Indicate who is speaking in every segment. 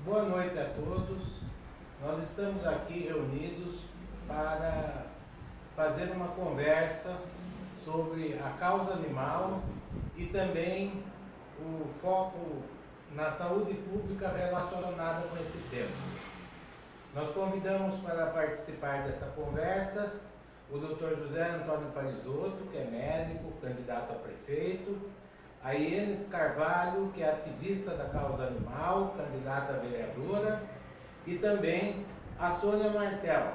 Speaker 1: Boa noite a todos. Nós estamos aqui reunidos para fazer uma conversa sobre a causa animal e também o foco na saúde pública relacionada com esse tema. Nós convidamos para participar dessa conversa o Dr. José Antônio Parisotto, que é médico, candidato a prefeito, a Ienes Carvalho, que é ativista da causa animal, candidata a vereadora, e também a Sônia Martel,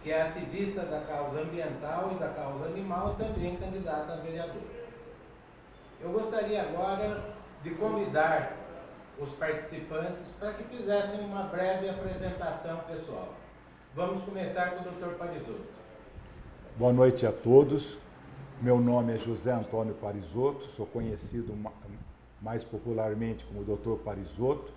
Speaker 1: que é ativista da causa ambiental e da causa animal, também candidata a vereadora. Eu gostaria agora de convidar os participantes para que fizessem uma breve apresentação pessoal. Vamos começar com o Dr. Parisotto.
Speaker 2: Boa noite a todos. Meu nome é José Antônio Parisotto, sou conhecido mais popularmente como Dr. Parisotto,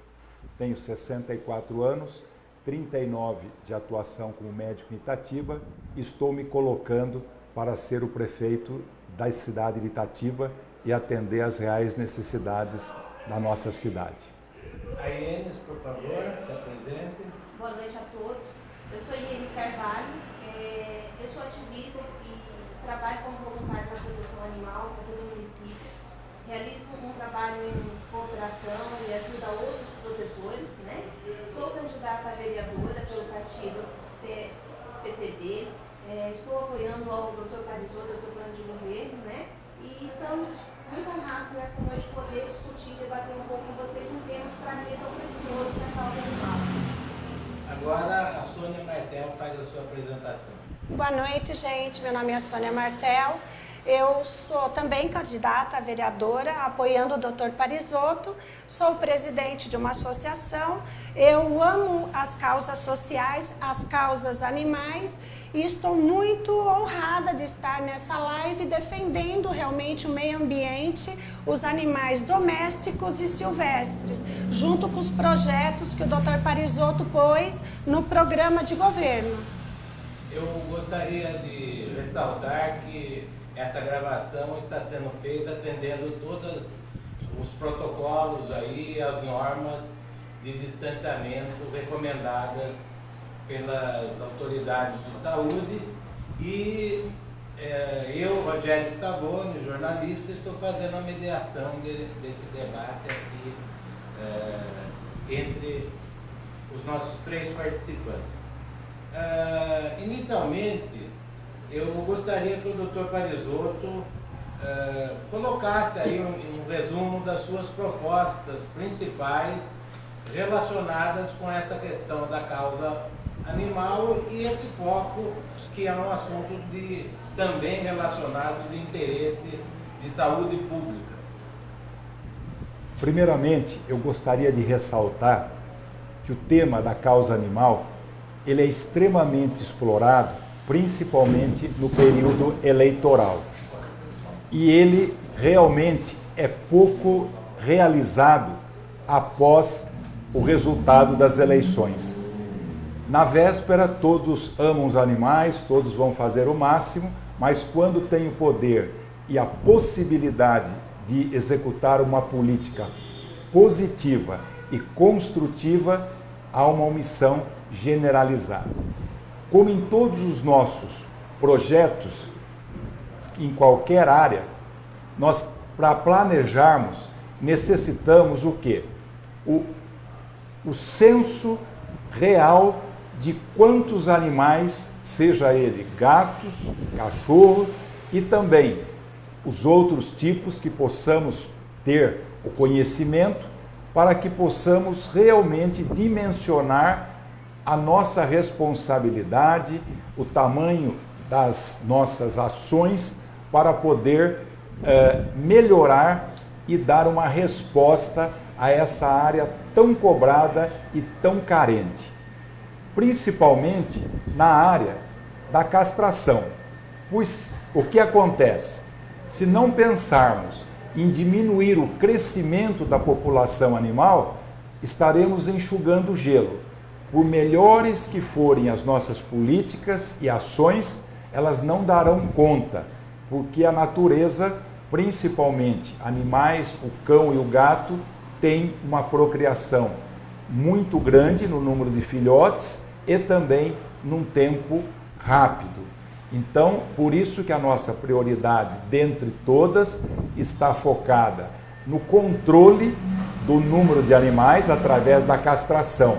Speaker 2: tenho 64 anos, 39 de atuação como médico em Itatiba, estou me colocando para ser o prefeito da cidade de Itatiba e atender às reais necessidades da nossa cidade.
Speaker 1: A Ienes, por favor, se apresente.
Speaker 3: Boa noite a todos. Eu sou Ienes Carvalho, eu sou ativista e trabalho como voluntário na proteção animal aqui do município. Realizo um trabalho em cooperação e ajuda a outros protetores, né? Sou candidata a vereadora pelo partido PTB. Estou apoiando ao Dr. Parisotto, eu sou plano de governo, né? E estamos muito honrados nesta noite poder discutir e debater um pouco com vocês um tema que para mim é tão precioso na causa animal.
Speaker 1: Agora a Sônia Martel faz a sua apresentação.
Speaker 4: Boa noite, gente. Meu nome é Sônia Martel. Eu sou também candidata a vereadora, apoiando o Dr. Parisotto. Sou presidente de uma associação. Eu amo as causas sociais, as causas animais, e estou muito honrada de estar nessa live defendendo realmente o meio ambiente, os animais domésticos e silvestres, junto com os projetos que o Dr. Parisotto pôs no programa de governo.
Speaker 1: Eu gostaria de ressaltar que essa gravação está sendo feita atendendo todos os protocolos aí, as normas de distanciamento recomendadas pelas autoridades de saúde e eu, Rogério Stavoni, jornalista, estou fazendo a mediação desse debate aqui entre os nossos três participantes. Inicialmente, eu gostaria que o Dr. Parisotto colocasse aí um resumo das suas propostas principais relacionadas com essa questão da causa animal e esse foco que é um assunto também relacionado de interesse de saúde pública.
Speaker 2: Primeiramente, eu gostaria de ressaltar que o tema da causa animal ele é extremamente explorado, principalmente no período eleitoral. E ele realmente é pouco realizado após o resultado das eleições. Na véspera, todos amam os animais, todos vão fazer o máximo, mas quando tem o poder e a possibilidade de executar uma política positiva e construtiva, há uma omissão generalizada. Como em todos os nossos projetos, em qualquer área, nós, para planejarmos, necessitamos o quê? O censo real de quantos animais, seja ele gatos, cachorro e também os outros tipos que possamos ter o conhecimento para que possamos realmente dimensionar a nossa responsabilidade, o tamanho das nossas ações para poder melhorar e dar uma resposta a essa área tão cobrada e tão carente. Principalmente na área da castração. Pois o que acontece? Se não pensarmos em diminuir o crescimento da população animal, estaremos enxugando o gelo. Por melhores que forem as nossas políticas e ações, elas não darão conta, porque a natureza, principalmente animais, o cão e o gato, tem uma procriação muito grande no número de filhotes e também num tempo rápido. Então, por isso que a nossa prioridade, dentre todas, está focada no controle do número de animais através da castração,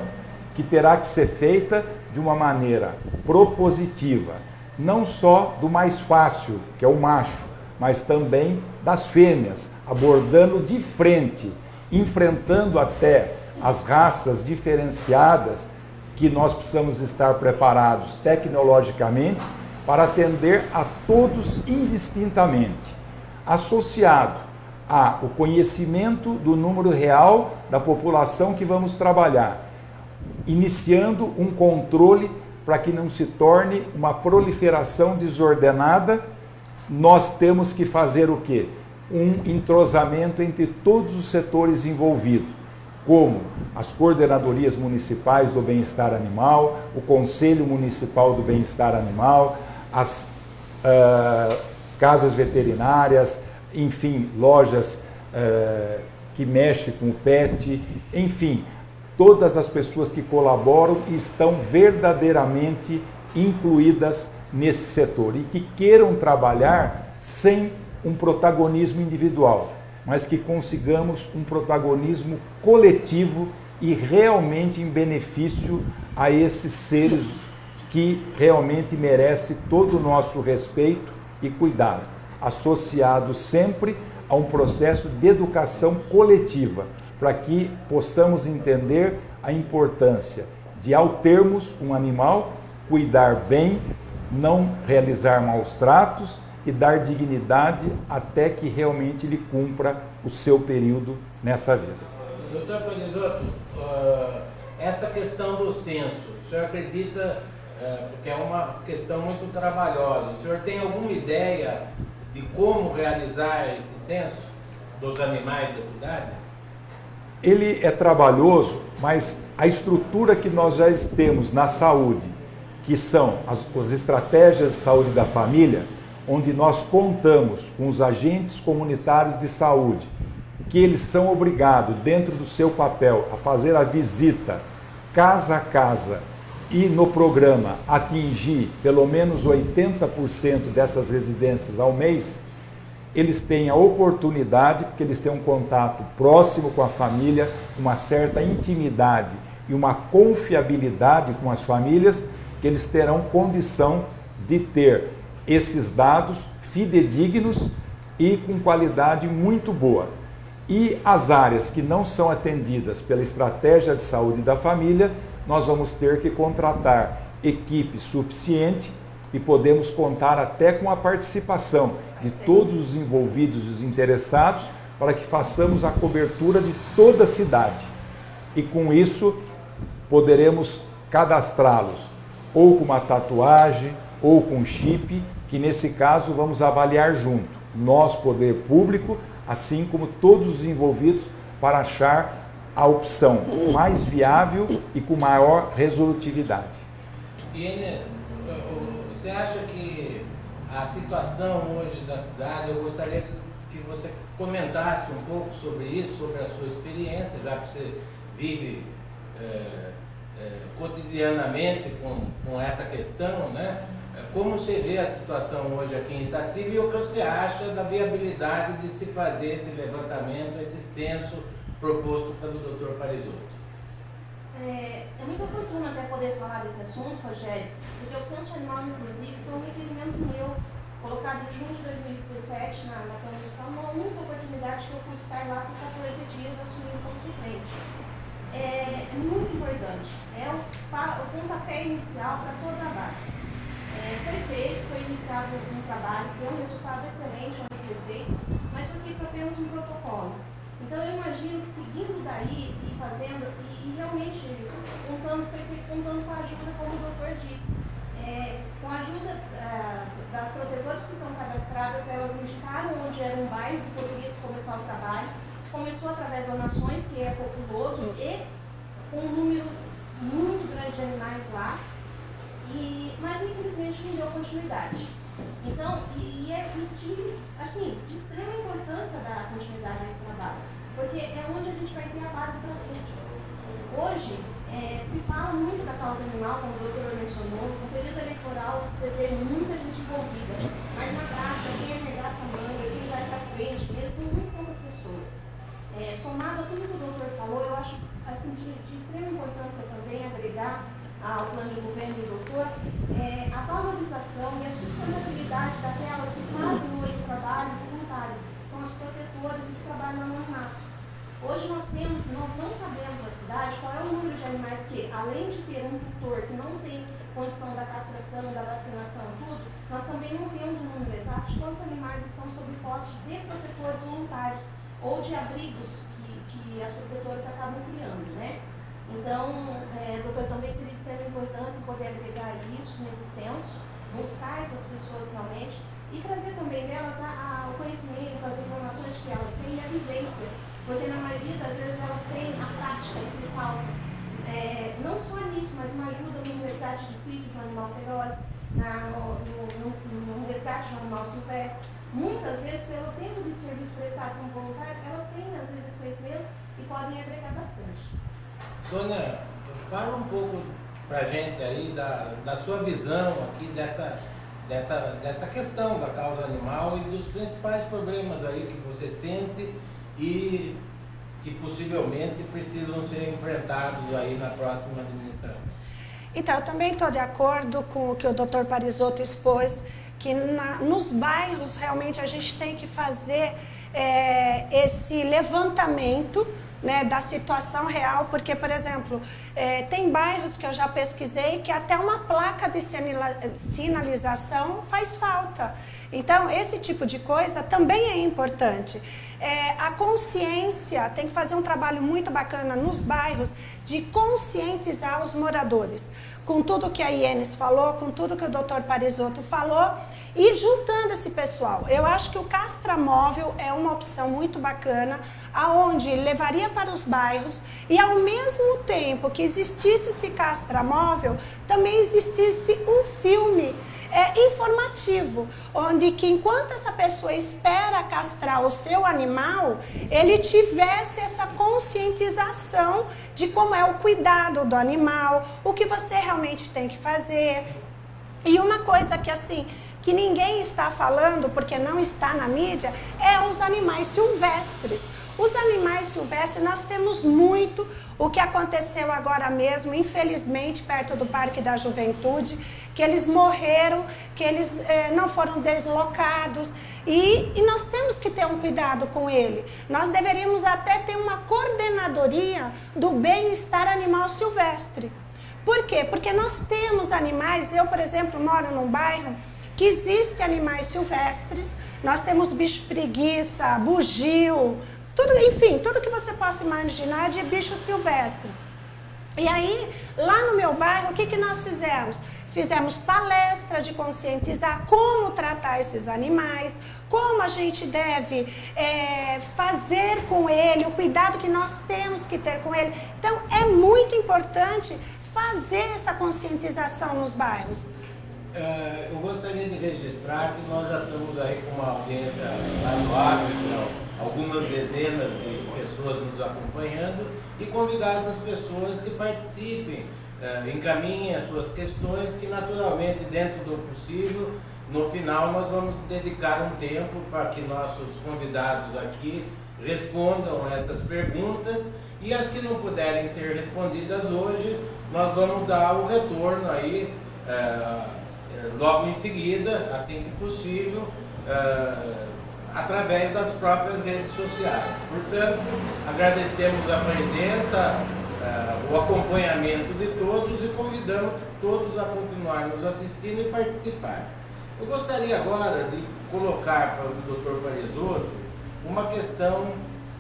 Speaker 2: que terá que ser feita de uma maneira propositiva, não só do mais fácil, que é o macho, mas também das fêmeas, abordando de frente, enfrentando até as raças diferenciadas que nós precisamos estar preparados tecnologicamente para atender a todos indistintamente, associado ao conhecimento do número real da população que vamos trabalhar, iniciando um controle para que não se torne uma proliferação desordenada. Nós temos que fazer o quê? Um entrosamento entre todos os setores envolvidos, como as coordenadorias municipais do bem-estar animal, o Conselho Municipal do Bem-Estar Animal, as casas veterinárias, enfim, lojas que mexem com o pet, enfim, todas as pessoas que colaboram e estão verdadeiramente incluídas nesse setor e que queiram trabalhar sem um protagonismo individual, mas que consigamos um protagonismo coletivo e realmente em benefício a esses seres que realmente merecem todo o nosso respeito e cuidado, associado sempre a um processo de educação coletiva, para que possamos entender a importância de, ao termos um animal, cuidar bem, não realizar maus tratos e dar dignidade até que realmente ele cumpra o seu período nessa vida.
Speaker 1: Doutor Parisotto, essa questão do censo, o senhor acredita que é uma questão muito trabalhosa? O senhor tem alguma ideia de como realizar esse censo dos animais da cidade?
Speaker 2: Ele é trabalhoso, mas a estrutura que nós já temos na saúde, que são as estratégias de saúde da família, onde nós contamos com os agentes comunitários de saúde, que eles são obrigados, dentro do seu papel, a fazer a visita casa a casa e no programa atingir pelo menos 80% dessas residências ao mês, eles têm a oportunidade, porque eles têm um contato próximo com a família, uma certa intimidade e uma confiabilidade com as famílias, que eles terão condição de ter esses dados fidedignos e com qualidade muito boa. E as áreas que não são atendidas pela estratégia de saúde da família, nós vamos ter que contratar equipe suficiente e podemos contar até com a participação de todos os envolvidos e os interessados para que façamos a cobertura de toda a cidade. E com isso poderemos cadastrá-los ou com uma tatuagem ou com chip, que nesse caso vamos avaliar junto, nós, poder público, assim como todos os envolvidos, para achar a opção mais viável e com maior resolutividade.
Speaker 1: E Inês, você acha que a situação hoje da cidade, eu gostaria que você comentasse um pouco sobre isso, sobre a sua experiência, já que você vive cotidianamente com essa questão, né? Como você vê a situação hoje aqui em Itatiba e o que você acha da viabilidade de se fazer esse levantamento, esse censo proposto pelo Dr. Parisotto?
Speaker 3: É muito oportuno até poder falar desse assunto, Rogério, porque o censo animal, inclusive, foi um requerimento meu, colocado em junho de 2017 na Câmara Municipal, uma única oportunidade que eu pude estar lá por 14 dias assumindo como suplente. É muito importante, é o pontapé inicial para toda a base. Foi iniciado um trabalho, deu um resultado excelente onde foi feito, mas foi feito apenas um protocolo. Então eu imagino que seguindo daí e fazendo, e realmente foi feito contando com a ajuda, como o doutor disse. Com a ajuda das protetoras que são cadastradas, elas indicaram onde era um bairro que poderia se começar o trabalho. Se começou através de donações, que é populoso, e com um número muito grande de animais lá. Mas infelizmente não deu continuidade. Então, é de extrema importância da continuidade desse trabalho, porque é onde a gente vai ter a base para tudo. Hoje, se fala muito da causa animal, como o doutor mencionou, no período eleitoral você vê muita gente envolvida, mas na prática, quem arregaça a manga, quem vai para frente, mesmo são muito poucas pessoas. Somado a tudo que o doutor falou, eu acho assim, de extrema importância também agregar ao plano de governo do doutor a valorização e a sustentabilidade daquelas que fazem hoje o trabalho voluntário, que são as protetoras e que trabalham no anonimato. Hoje nós não sabemos na cidade qual é o número de animais que, além de ter um tutor que não tem condição da castração, da vacinação, tudo, nós também não temos um número exato de quantos animais estão sob posse de protetores voluntários ou de abrigos que as protetoras acabam criando, né? Então, doutor, também seria de extrema importância poder agregar isso nesse censo, buscar essas pessoas realmente e trazer também delas o conhecimento, as informações que elas têm e a vivência, porque na maioria das vezes elas têm a prática que falta. Não só nisso, mas uma ajuda no resgate difícil de um animal feroz, no resgate de um animal silvestre. Muitas vezes, pelo tempo de serviço prestado como voluntário, elas têm às vezes esse conhecimento e podem agregar bastante.
Speaker 1: Sônia, fala um pouco pra gente aí da sua visão aqui dessa questão da causa animal e dos principais problemas aí que você sente e que possivelmente precisam ser enfrentados aí na próxima administração.
Speaker 4: Então, eu também estou de acordo com o que o Dr. Parisotto expôs, que nos bairros realmente a gente tem que fazer esse levantamento, né, da situação real, porque, por exemplo, tem bairros que eu já pesquisei que até uma placa de sinalização faz falta. Então, esse tipo de coisa também é importante. A consciência, tem que fazer um trabalho muito bacana nos bairros de conscientizar os moradores. Com tudo que a Ienes falou, com tudo que o Dr. Parisotto falou, e juntando esse pessoal. Eu acho que o castramóvel é uma opção muito bacana, aonde levaria para os bairros e ao mesmo tempo que existisse esse castramóvel, também existisse um filme informativo, onde que enquanto essa pessoa espera castrar o seu animal, ele tivesse essa conscientização de como é o cuidado do animal, o que você realmente tem que fazer. E uma coisa que assim, que ninguém está falando, porque não está na mídia, é os animais silvestres. Os animais silvestres, nós temos muito. O que aconteceu agora mesmo, infelizmente, perto do Parque da Juventude, que eles morreram, que eles não foram deslocados. E nós temos que ter um cuidado com ele. Nós deveríamos até ter uma coordenadoria do bem-estar animal silvestre. Por quê? Porque nós temos animais, eu, por exemplo, moro num bairro que existe animais silvestres, nós temos bicho preguiça, bugio, tudo, enfim, tudo que você possa imaginar de bicho silvestre. E aí, lá no meu bairro, o que nós fizemos? Fizemos palestra de conscientizar como tratar esses animais, como a gente deve fazer com ele, o cuidado que nós temos que ter com ele. Então, é muito importante fazer essa conscientização nos bairros.
Speaker 1: Eu gostaria de registrar que nós já estamos aí com uma audiência razoável, algumas dezenas de pessoas nos acompanhando, e convidar essas pessoas que participem, encaminhem as suas questões, que naturalmente, dentro do possível, no final nós vamos dedicar um tempo para que nossos convidados aqui respondam essas perguntas, e as que não puderem ser respondidas hoje, nós vamos dar o retorno aí, logo em seguida, assim que possível, através das próprias redes sociais. Portanto, agradecemos a presença, o acompanhamento de todos e convidamos todos a continuar nos assistindo e participar. Eu gostaria agora de colocar para o Dr. Parisotto uma questão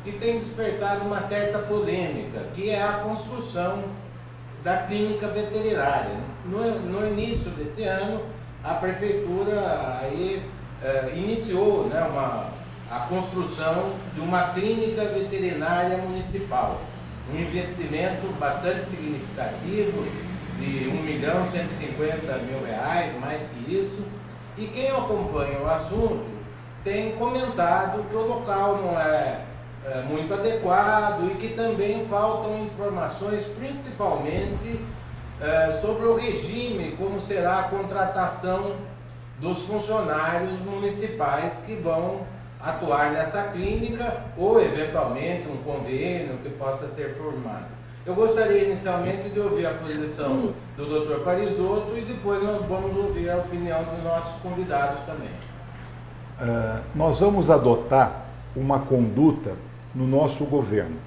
Speaker 1: que tem despertado uma certa polêmica, que é a construção da clínica veterinária. No início desse ano, a prefeitura aí, iniciou, né, a construção de uma clínica veterinária municipal. Um investimento bastante significativo de R$1.150.000, mais que isso. E quem acompanha o assunto tem comentado que o local não é muito adequado e que também faltam informações, principalmente sobre o regime, como será a contratação dos funcionários municipais que vão atuar nessa clínica ou eventualmente um convênio que possa ser formado. Eu gostaria inicialmente de ouvir a posição do Dr. Parisotto e depois nós vamos ouvir a opinião dos nossos convidados também.
Speaker 2: Nós vamos adotar uma conduta no nosso governo.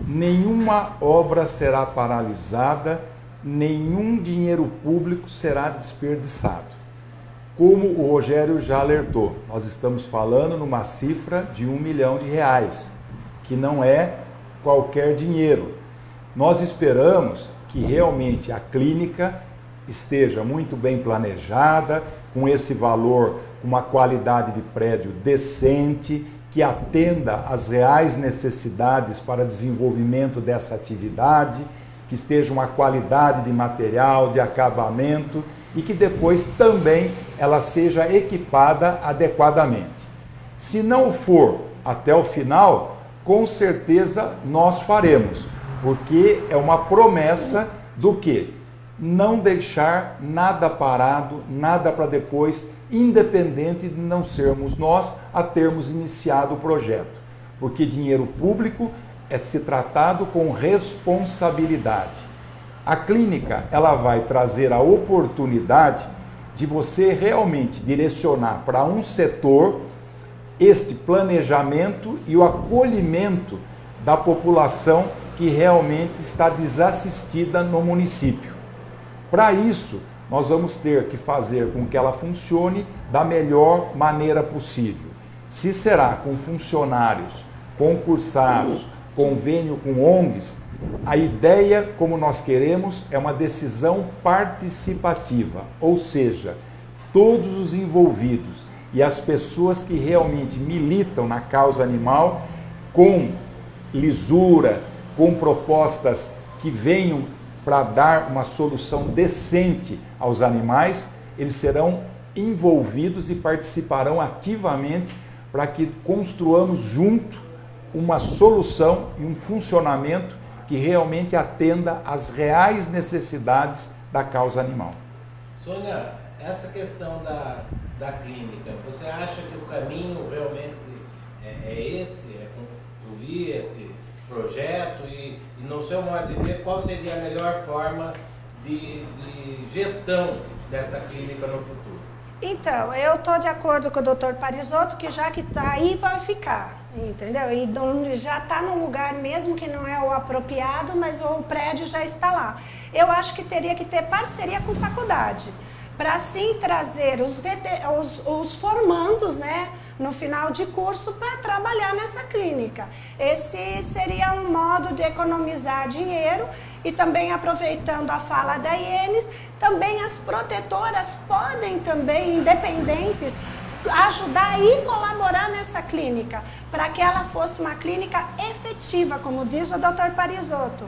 Speaker 2: Nenhuma obra será paralisada, nenhum dinheiro público será desperdiçado. Como o Rogério já alertou, nós estamos falando numa cifra de R$1 milhão, que não é qualquer dinheiro. Nós esperamos que realmente a clínica esteja muito bem planejada, com esse valor, com uma qualidade de prédio decente, que atenda às reais necessidades para desenvolvimento dessa atividade, que esteja uma qualidade de material, de acabamento e que depois também ela seja equipada adequadamente. Se não for até o final, com certeza nós faremos, porque é uma promessa do quê? Não deixar nada parado, nada para depois, independente de não sermos nós a termos iniciado o projeto. Porque dinheiro público é se tratado com responsabilidade. A clínica, ela vai trazer a oportunidade de você realmente direcionar para um setor este planejamento e o acolhimento da população que realmente está desassistida no município. Para isso, nós vamos ter que fazer com que ela funcione da melhor maneira possível. Se será com funcionários, concursados, convênio com ONGs, a ideia, como nós queremos, é uma decisão participativa, ou seja, todos os envolvidos e as pessoas que realmente militam na causa animal, com lisura, com propostas que venham para dar uma solução decente aos animais, eles serão envolvidos e participarão ativamente para que construamos junto uma solução e um funcionamento que realmente atenda às reais necessidades da causa animal.
Speaker 1: Sônia, essa questão da clínica, você acha que o caminho realmente é esse, é concluir esse projeto e no seu modo de ver, qual seria a melhor forma de gestão dessa clínica no futuro?
Speaker 4: Então, eu estou de acordo com o Dr. Parisotto, que já que está aí, vai ficar, entendeu? E já está no lugar mesmo que não é o apropriado, mas o prédio já está lá. Eu acho que teria que ter parceria com faculdade, para assim trazer os formandos, né, no final de curso, para trabalhar nessa clínica. Esse seria um modo de economizar dinheiro e também, aproveitando a fala da Ienes, também as protetoras podem também, independentes, ajudar e colaborar nessa clínica, para que ela fosse uma clínica efetiva, como diz o Dr. Parisotto.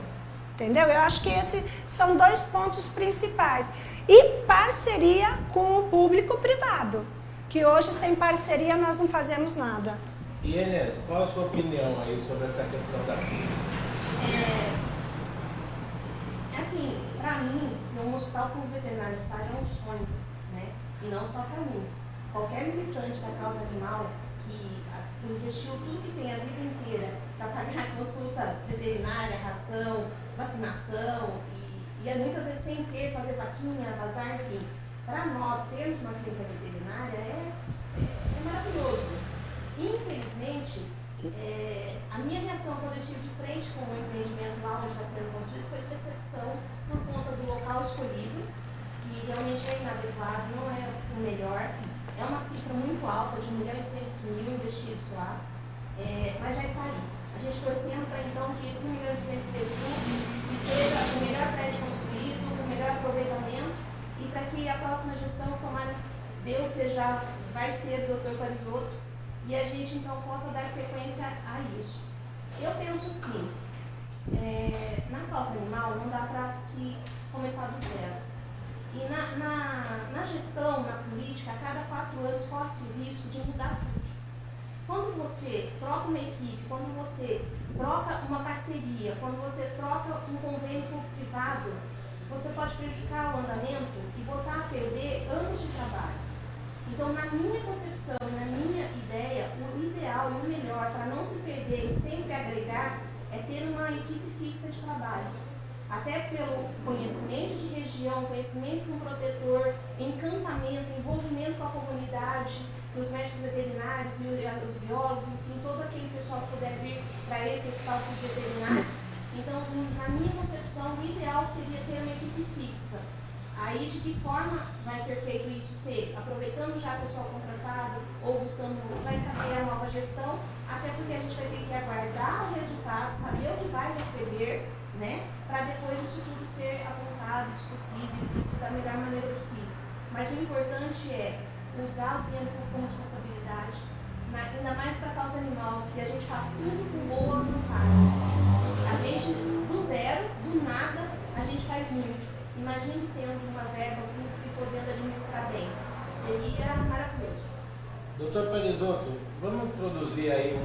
Speaker 4: Entendeu? Eu acho que esses são dois pontos principais. E parceria com o público privado, que hoje sem parceria nós não fazemos nada.
Speaker 1: E Inês, qual a sua opinião aí sobre essa questão da clínica?
Speaker 3: Assim, para mim, um hospital como veterinário estágio é um sonho, né? E não só para mim. Qualquer militante da causa animal que investiu tudo que tem a vida inteira para pagar consulta veterinária, ração, vacinação e muitas vezes sem ter, fazer vaquinha, bazar, enfim. Para nós termos uma clínica veterinária é maravilhoso. Infelizmente, a minha reação quando eu estive de frente com o empreendimento lá onde está sendo construído foi de decepção por conta do local escolhido, que realmente é inadequado, não é o melhor. É uma cifra muito alta, de 1.800.000 investidos lá, mas já está aí. A gente torcendo para então que esse 1.800.000 seja o melhor prédio construído, o melhor aproveitamento e para que a próxima gestão, tomara Deus vai ser o Dr. Parisotto e a gente então possa dar sequência a isso. Eu penso assim, na causa animal não dá para se começar do zero. E na gestão, na política, a cada 4 anos corre-se o risco de mudar tudo. quando você troca uma equipe, quando você troca uma parceria, quando você troca um convênio público-privado, você pode prejudicar o andamento e botar a perder anos de trabalho. Então, na minha concepção, na minha ideia, o ideal e o melhor para não se perder e sempre agregar é ter uma equipe fixa de trabalho. Até pelo conhecimento de região, conhecimento com o protetor, encantamento, envolvimento com a comunidade, os médicos veterinários e os biólogos, enfim, todo aquele pessoal que puder vir para esse hospital veterinário. Então, na minha concepção, o ideal seria ter uma equipe fixa. Aí, de que forma vai ser feito isso? Ser aproveitando já o pessoal contratado ou buscando, vai encaminhar a nova gestão, até porque a gente vai ter que aguardar o resultado, saber o que vai receber, né? Para depois isso tudo ser apontado, discutido e visto da melhor maneira possível. Mas o importante é usar o dinheiro com responsabilidade, ainda mais para a causa animal, que a gente faz tudo com boa vontade. A gente, do zero, do nada, a gente faz muito. Imagine tendo uma verba e podendo administrar bem. Seria maravilhoso.
Speaker 1: Doutor Parisotto, vamos introduzir aí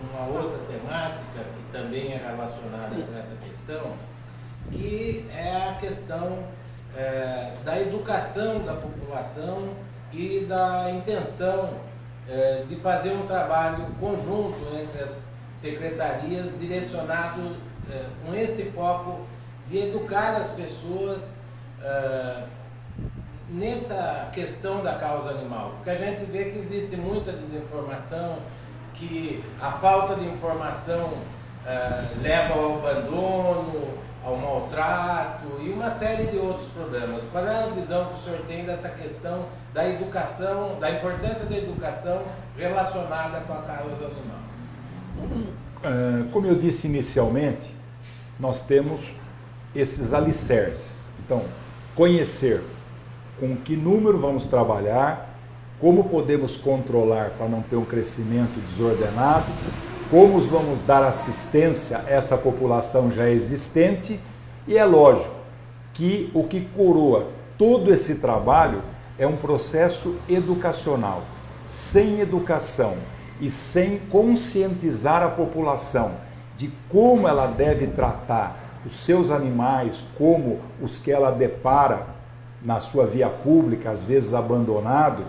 Speaker 1: uma outra temática que também é relacionada com essa questão, que é a questão da educação da população e da intenção de fazer um trabalho conjunto entre as secretarias direcionado com esse foco de educar as pessoas nessa questão da causa animal, porque a gente vê que existe muita desinformação, que a falta de informação leva ao abandono, ao maltrato e uma série de outros problemas. Qual é a visão que o senhor tem dessa questão da educação, da importância da educação relacionada com a causa animal?
Speaker 2: Como eu disse inicialmente, nós temos esses alicerces. Então, conhecer com que número vamos trabalhar, como podemos controlar para não ter um crescimento desordenado, como vamos dar assistência a essa população já existente, e é lógico que o que coroa todo esse trabalho é um processo educacional. Sem educação e sem conscientizar a população de como ela deve tratar os seus animais, como os que ela depara na sua via pública, às vezes abandonado,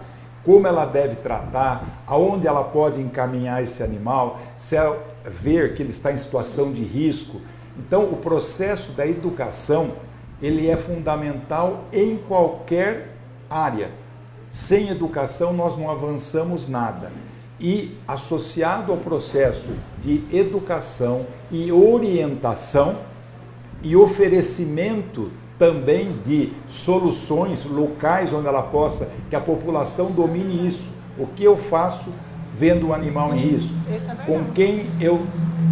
Speaker 2: como ela deve tratar, aonde ela pode encaminhar esse animal, se ela ver que ele está em situação de risco. Então, o processo da educação, ele é fundamental em qualquer área. Sem educação, nós não avançamos nada. E, associado ao processo de educação e orientação e oferecimento também de soluções locais onde ela possa, que a população domine isso. O que eu faço vendo um animal em risco? Com quem eu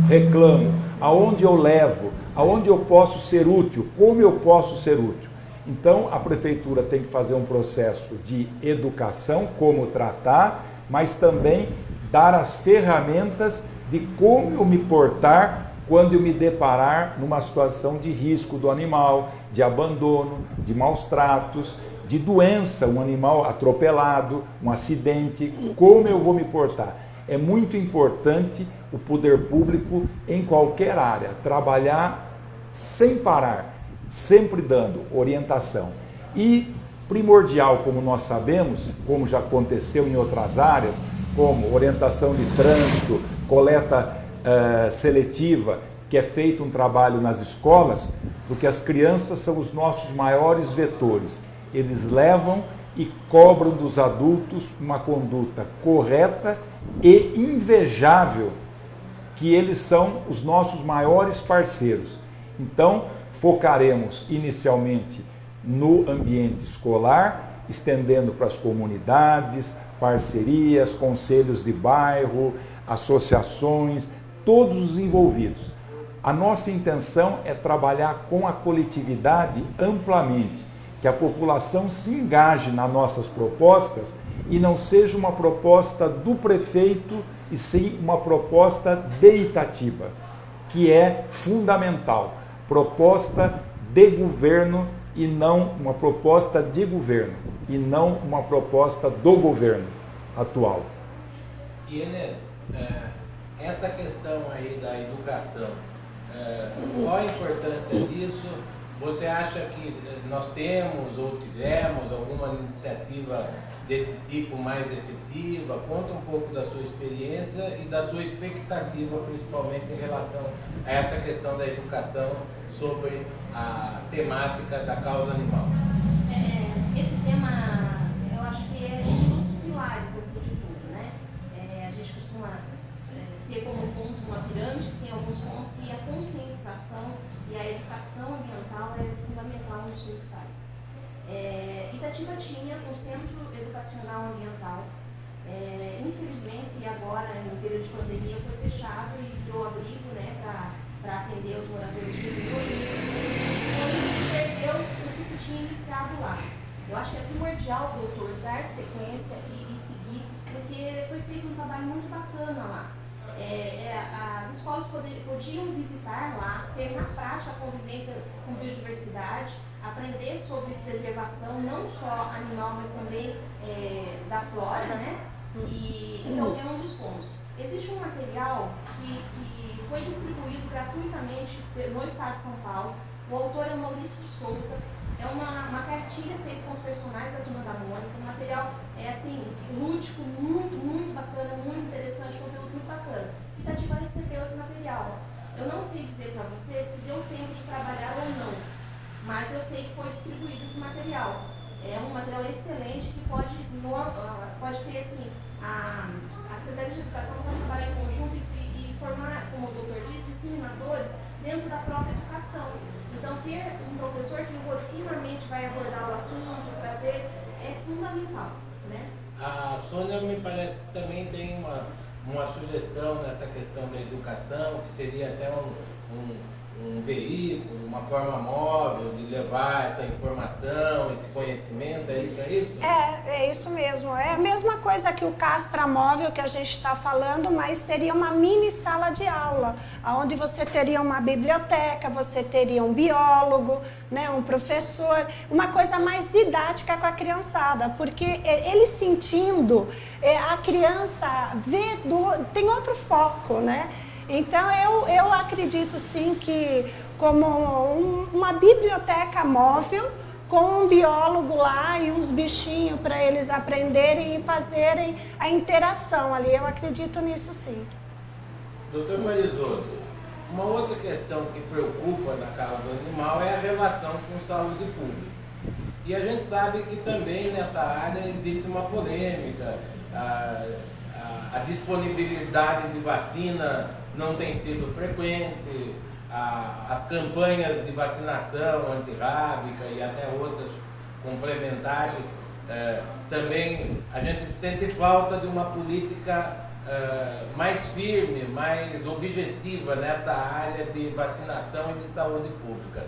Speaker 2: reclamo? Aonde eu levo? Aonde eu posso ser útil? Como eu posso ser útil? Então, a prefeitura tem que fazer um processo de educação, como tratar, mas também dar as ferramentas de como eu me portar quando eu me deparar numa situação de risco do animal, de abandono, de maus tratos, de doença, um animal atropelado, um acidente, como eu vou me portar? É muito importante o poder público, em qualquer área, trabalhar sem parar, sempre dando orientação. E primordial, como nós sabemos, como já aconteceu em outras áreas, como orientação de trânsito, coleta seletiva, que é feito um trabalho nas escolas, porque as crianças são os nossos maiores vetores. Eles levam e cobram dos adultos uma conduta correta e invejável, que eles são os nossos maiores parceiros. Então, focaremos inicialmente no ambiente escolar, estendendo para as comunidades, parcerias, conselhos de bairro, associações, todos os envolvidos. A nossa intenção é trabalhar com a coletividade amplamente, que a população se engaje nas nossas propostas e não seja uma proposta do prefeito, e sim uma proposta de Itatiba, que é fundamental. Proposta de governo e não uma proposta de governo, e não uma proposta do governo atual.
Speaker 1: E Inês, Essa questão aí da educação, qual a importância disso? Você acha que nós temos ou tivemos alguma iniciativa desse tipo mais efetiva? Conta um pouco da sua experiência e da sua expectativa, principalmente em relação a essa questão da educação sobre a temática da causa animal.
Speaker 3: Esse tema, eu acho que é um dos pilares assim, de tudo, né? A gente costuma ter como ponto uma pirâmide que tem alguns pontos e a conscientização e a educação ambiental é fundamental nos principais. Itatiba tinha um centro educacional ambiental. Infelizmente, agora, no período de pandemia, foi fechado e virou abrigo, né, para atender os moradores de rua. Então, isso se perdeu o que se tinha iniciado lá. Eu acho que é primordial o doutor dar sequência e seguir, porque foi feito um trabalho muito bacana lá. As escolas podiam visitar lá, ter na prática a convivência com biodiversidade, aprender sobre preservação, não só animal, mas também da flora, né? Então, é um dos pontos. Existe um material que foi distribuído gratuitamente no estado de São Paulo. O autor é o Maurício de Souza. É uma cartilha feita com os personagens da Turma da Mônica. O material é assim, lúdico, muito bacana, muito interessante, conteúdo muito bacana. Itatiba recebeu esse material. Eu não sei dizer para você se deu tempo de trabalhar ou não, mas eu sei que foi distribuído esse material. É um material excelente que pode ter assim, a Secretaria de Educação pode trabalhar em conjunto e formar, como o doutor disse, disseminadores dentro da própria educação. Então, ter um professor que rotinamente vai abordar o assunto, trazer, é fundamental, né?
Speaker 1: A Sônia me parece que também tem uma sugestão nessa questão da educação, que seria até um veículo, uma forma móvel de levar essa informação, esse conhecimento, é isso?
Speaker 4: É isso mesmo. É a mesma coisa que o Castramóvel que a gente está falando, mas seria uma mini sala de aula, onde você teria uma biblioteca, você teria um biólogo, né, um professor, uma coisa mais didática com a criançada, porque ele sentindo, a criança tem outro foco, né? Então, eu acredito sim que como uma biblioteca móvel, com um biólogo lá e uns bichinhos para eles aprenderem e fazerem a interação ali. Eu acredito nisso sim.
Speaker 1: Doutor Parisotto, uma outra questão que preocupa na causa animal é a relação com saúde pública. E a gente sabe que também nessa área existe uma polêmica, a disponibilidade de vacina não tem sido frequente, as campanhas de vacinação antirrábica e até outras complementares, também a gente sente falta de uma política mais firme, mais objetiva nessa área de vacinação e de saúde pública.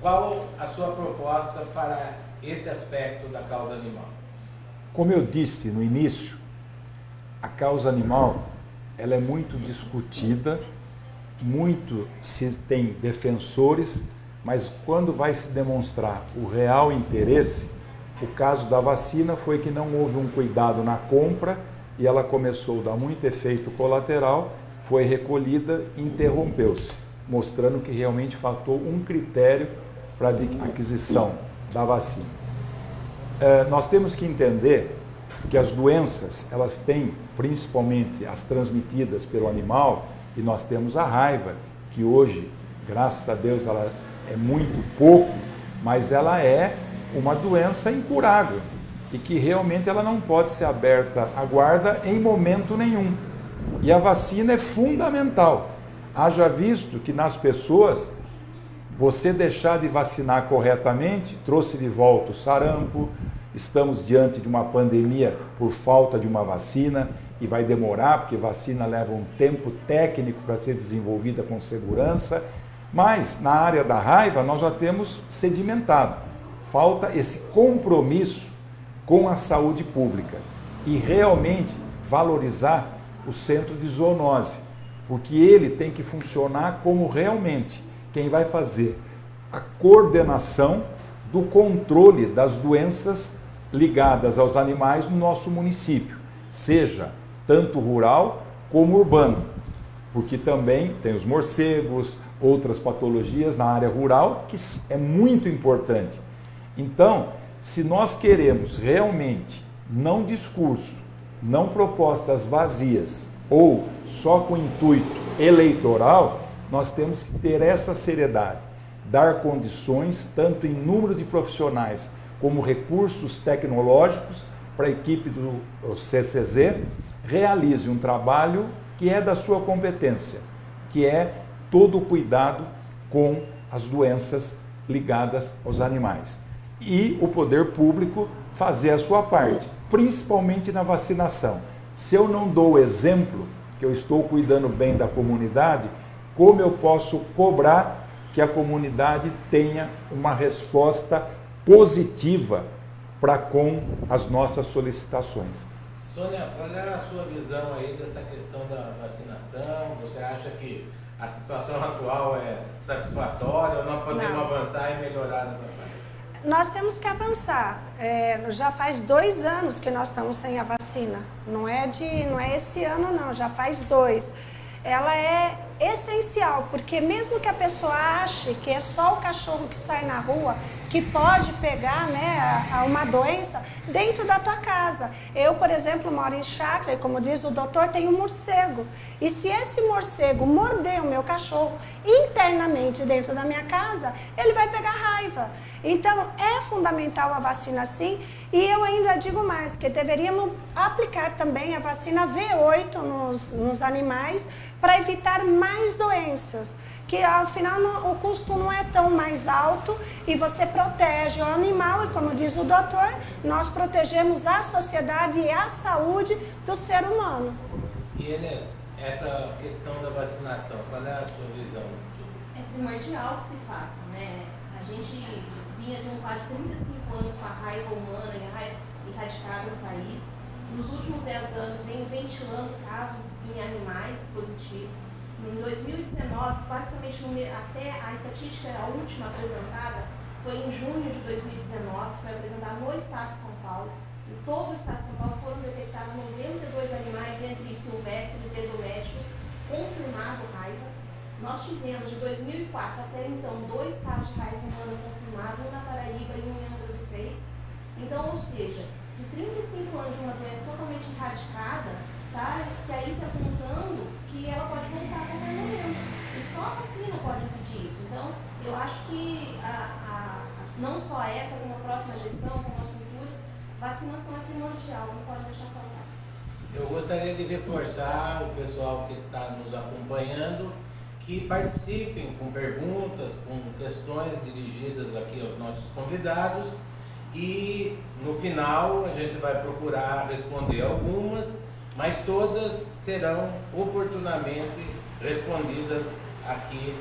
Speaker 1: Qual a sua proposta para esse aspecto da causa animal?
Speaker 2: Como eu disse no início, a causa animal ela é muito discutida, muito se tem defensores, mas quando vai se demonstrar o real interesse, o caso da vacina foi que não houve um cuidado na compra e ela começou a dar muito efeito colateral, foi recolhida e interrompeu-se, mostrando que realmente faltou um critério para a aquisição da vacina. Nós temos que entender que as doenças, elas têm, principalmente as transmitidas pelo animal, e nós temos a raiva, que hoje, graças a Deus, ela é muito pouco, mas ela é uma doença incurável e que realmente ela não pode ser aberta à guarda em momento nenhum. E a vacina é fundamental. Haja visto que nas pessoas, você deixar de vacinar corretamente, trouxe de volta o sarampo, estamos diante de uma pandemia por falta de uma vacina e vai demorar, porque vacina leva um tempo técnico para ser desenvolvida com segurança, mas na área da raiva nós já temos sedimentado. Falta esse compromisso com a saúde pública e realmente valorizar o centro de zoonose, porque ele tem que funcionar como realmente quem vai fazer a coordenação do controle das doenças ligadas aos animais no nosso município, seja tanto rural como urbano, porque também tem os morcegos, outras patologias na área rural, que é muito importante. Então, se nós queremos realmente, não discurso, não propostas vazias, ou só com intuito eleitoral, nós temos que ter essa seriedade, dar condições, tanto em número de profissionais, como recursos tecnológicos, para a equipe do CCZ realize um trabalho que é da sua competência, que é todo o cuidado com as doenças ligadas aos animais. E o poder público fazer a sua parte, principalmente na vacinação. Se eu não dou o exemplo que eu estou cuidando bem da comunidade, como eu posso cobrar que a comunidade tenha uma resposta positiva para com as nossas solicitações?
Speaker 1: Sônia, qual é a sua visão aí dessa questão da vacinação? Você acha que a situação atual é satisfatória ou nós podemos avançar e melhorar nessa parte?
Speaker 4: Nós temos que avançar. Já faz 2 anos que nós estamos sem a vacina. Não é esse ano não, já faz 2. Ela é essencial, porque mesmo que a pessoa ache que é só o cachorro que sai na rua que pode pegar, né, uma doença dentro da tua casa. Eu, por exemplo, moro em chácara e, como diz o doutor, tenho um morcego. E se esse morcego morder o meu cachorro internamente dentro da minha casa, ele vai pegar raiva. Então, é fundamental a vacina sim. E eu ainda digo mais, que deveríamos aplicar também a vacina V8 nos animais para evitar mais doenças, que ao final o custo não é tão mais alto e você protege o animal e, como diz o doutor, nós protegemos a sociedade e a saúde do ser humano.
Speaker 1: E Inês, essa questão da vacinação, qual é a sua visão?
Speaker 3: É primordial que se faça, né? A gente vinha de um quadro de 35 anos com a raiva humana e a raiva erradicada no país. Nos últimos 10 anos vem ventilando casos em animais positivos. Em 2019, basicamente até a estatística, a última apresentada, foi em junho de 2019, foi apresentada no estado de São Paulo. Em todo o estado de São Paulo foram detectados 92 animais, entre silvestres e domésticos, confirmado raiva. Nós tivemos de 2004 até então 2 casos de raiva humana confirmados, um na Paraíba e um em Angra dos Reis. Então, ou seja, de 35 anos de uma doença totalmente erradicada, tá, se aí se apontando que ela pode voltar a qualquer momento. E só a vacina pode impedir isso. Então, eu acho que não só essa, como a próxima gestão, como as futuras, vacinação é primordial, não pode deixar faltar.
Speaker 1: Eu gostaria de reforçar o pessoal que está nos acompanhando, que participem com perguntas, com questões dirigidas aqui aos nossos convidados e no final a gente vai procurar responder algumas, mas todas serão oportunamente respondidas aqui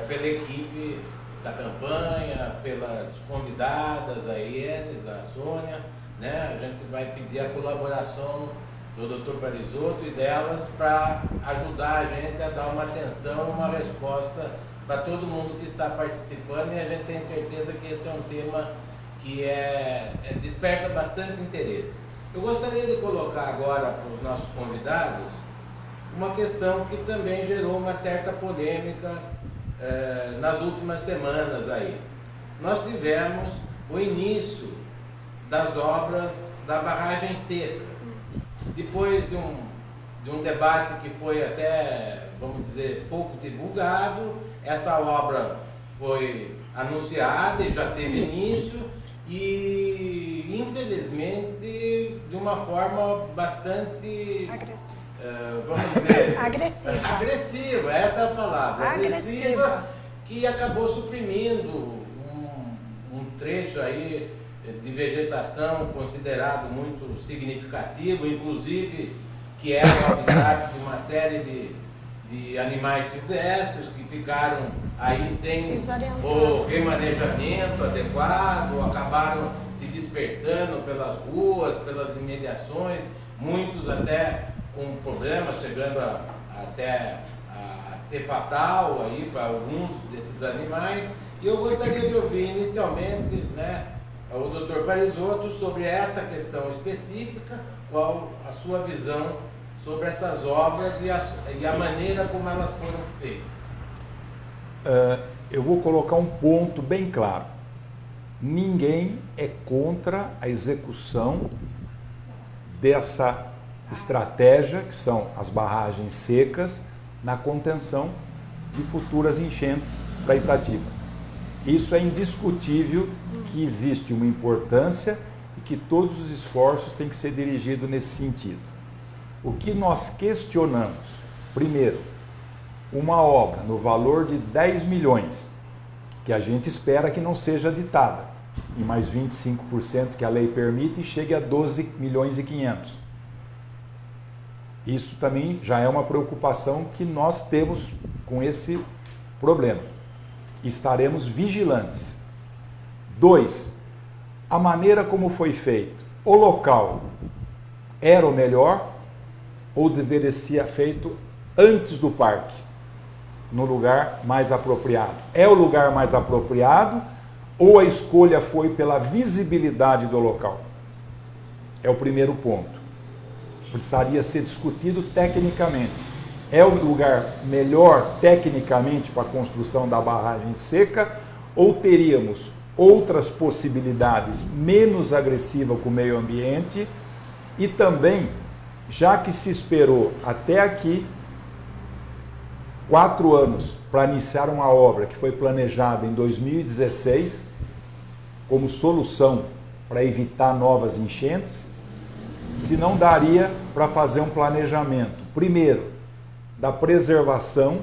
Speaker 1: pela equipe da campanha, pelas convidadas, a Enes, a Sônia, né? A gente vai pedir a colaboração do Dr. Parisotto e delas para ajudar a gente a dar uma atenção, uma resposta para todo mundo que está participando, e a gente tem certeza que esse é um tema que desperta bastante interesse. Eu gostaria de colocar agora para os nossos convidados uma questão que também gerou uma certa polêmica nas últimas semanas aí. Nós tivemos o início das obras da barragem seca. Depois de um debate que foi até, vamos dizer, pouco divulgado, essa obra foi anunciada e já teve início e, infelizmente, de uma forma bastante...
Speaker 4: Agressiva.
Speaker 1: Vamos dizer...
Speaker 4: Agressiva,
Speaker 1: essa é a palavra.
Speaker 4: Agressiva.
Speaker 1: Que acabou suprimindo um trecho aí de vegetação considerado muito significativo, inclusive que era o habitat de uma série de animais silvestres que ficaram aí sem o remanejamento adequado, acabaram se dispersando pelas ruas, pelas imediações, muitos até com problemas, chegando até a ser fatal aí para alguns desses animais. E eu gostaria de ouvir inicialmente, né, o Dr. Parisotto sobre essa questão específica, qual a sua visão sobre essas obras e a maneira como elas foram feitas.
Speaker 2: Eu vou colocar um ponto bem claro. Ninguém é contra a execução dessa estratégia, que são as barragens secas, na contenção de futuras enchentes para Itatiba. Isso é indiscutível que existe uma importância e que todos os esforços têm que ser dirigidos nesse sentido. O que nós questionamos, primeiro, uma obra no valor de 10 milhões, que a gente espera que não seja ditada, em mais 25% que a lei permite e chegue a 12 milhões e 500. Isso também já é uma preocupação que nós temos com esse problema. Estaremos vigilantes. 2. A maneira como foi feito. O local era o melhor ou deveria ser feito antes do parque, no lugar mais apropriado? É o lugar mais apropriado ou a escolha foi pela visibilidade do local? É o primeiro ponto. Precisaria ser discutido tecnicamente. É o lugar melhor tecnicamente para a construção da barragem seca ou teríamos outras possibilidades menos agressivas com o meio ambiente? E também, já que se esperou até aqui 4 anos para iniciar uma obra que foi planejada em 2016 como solução para evitar novas enchentes, se não daria para fazer um planejamento, primeiro, da preservação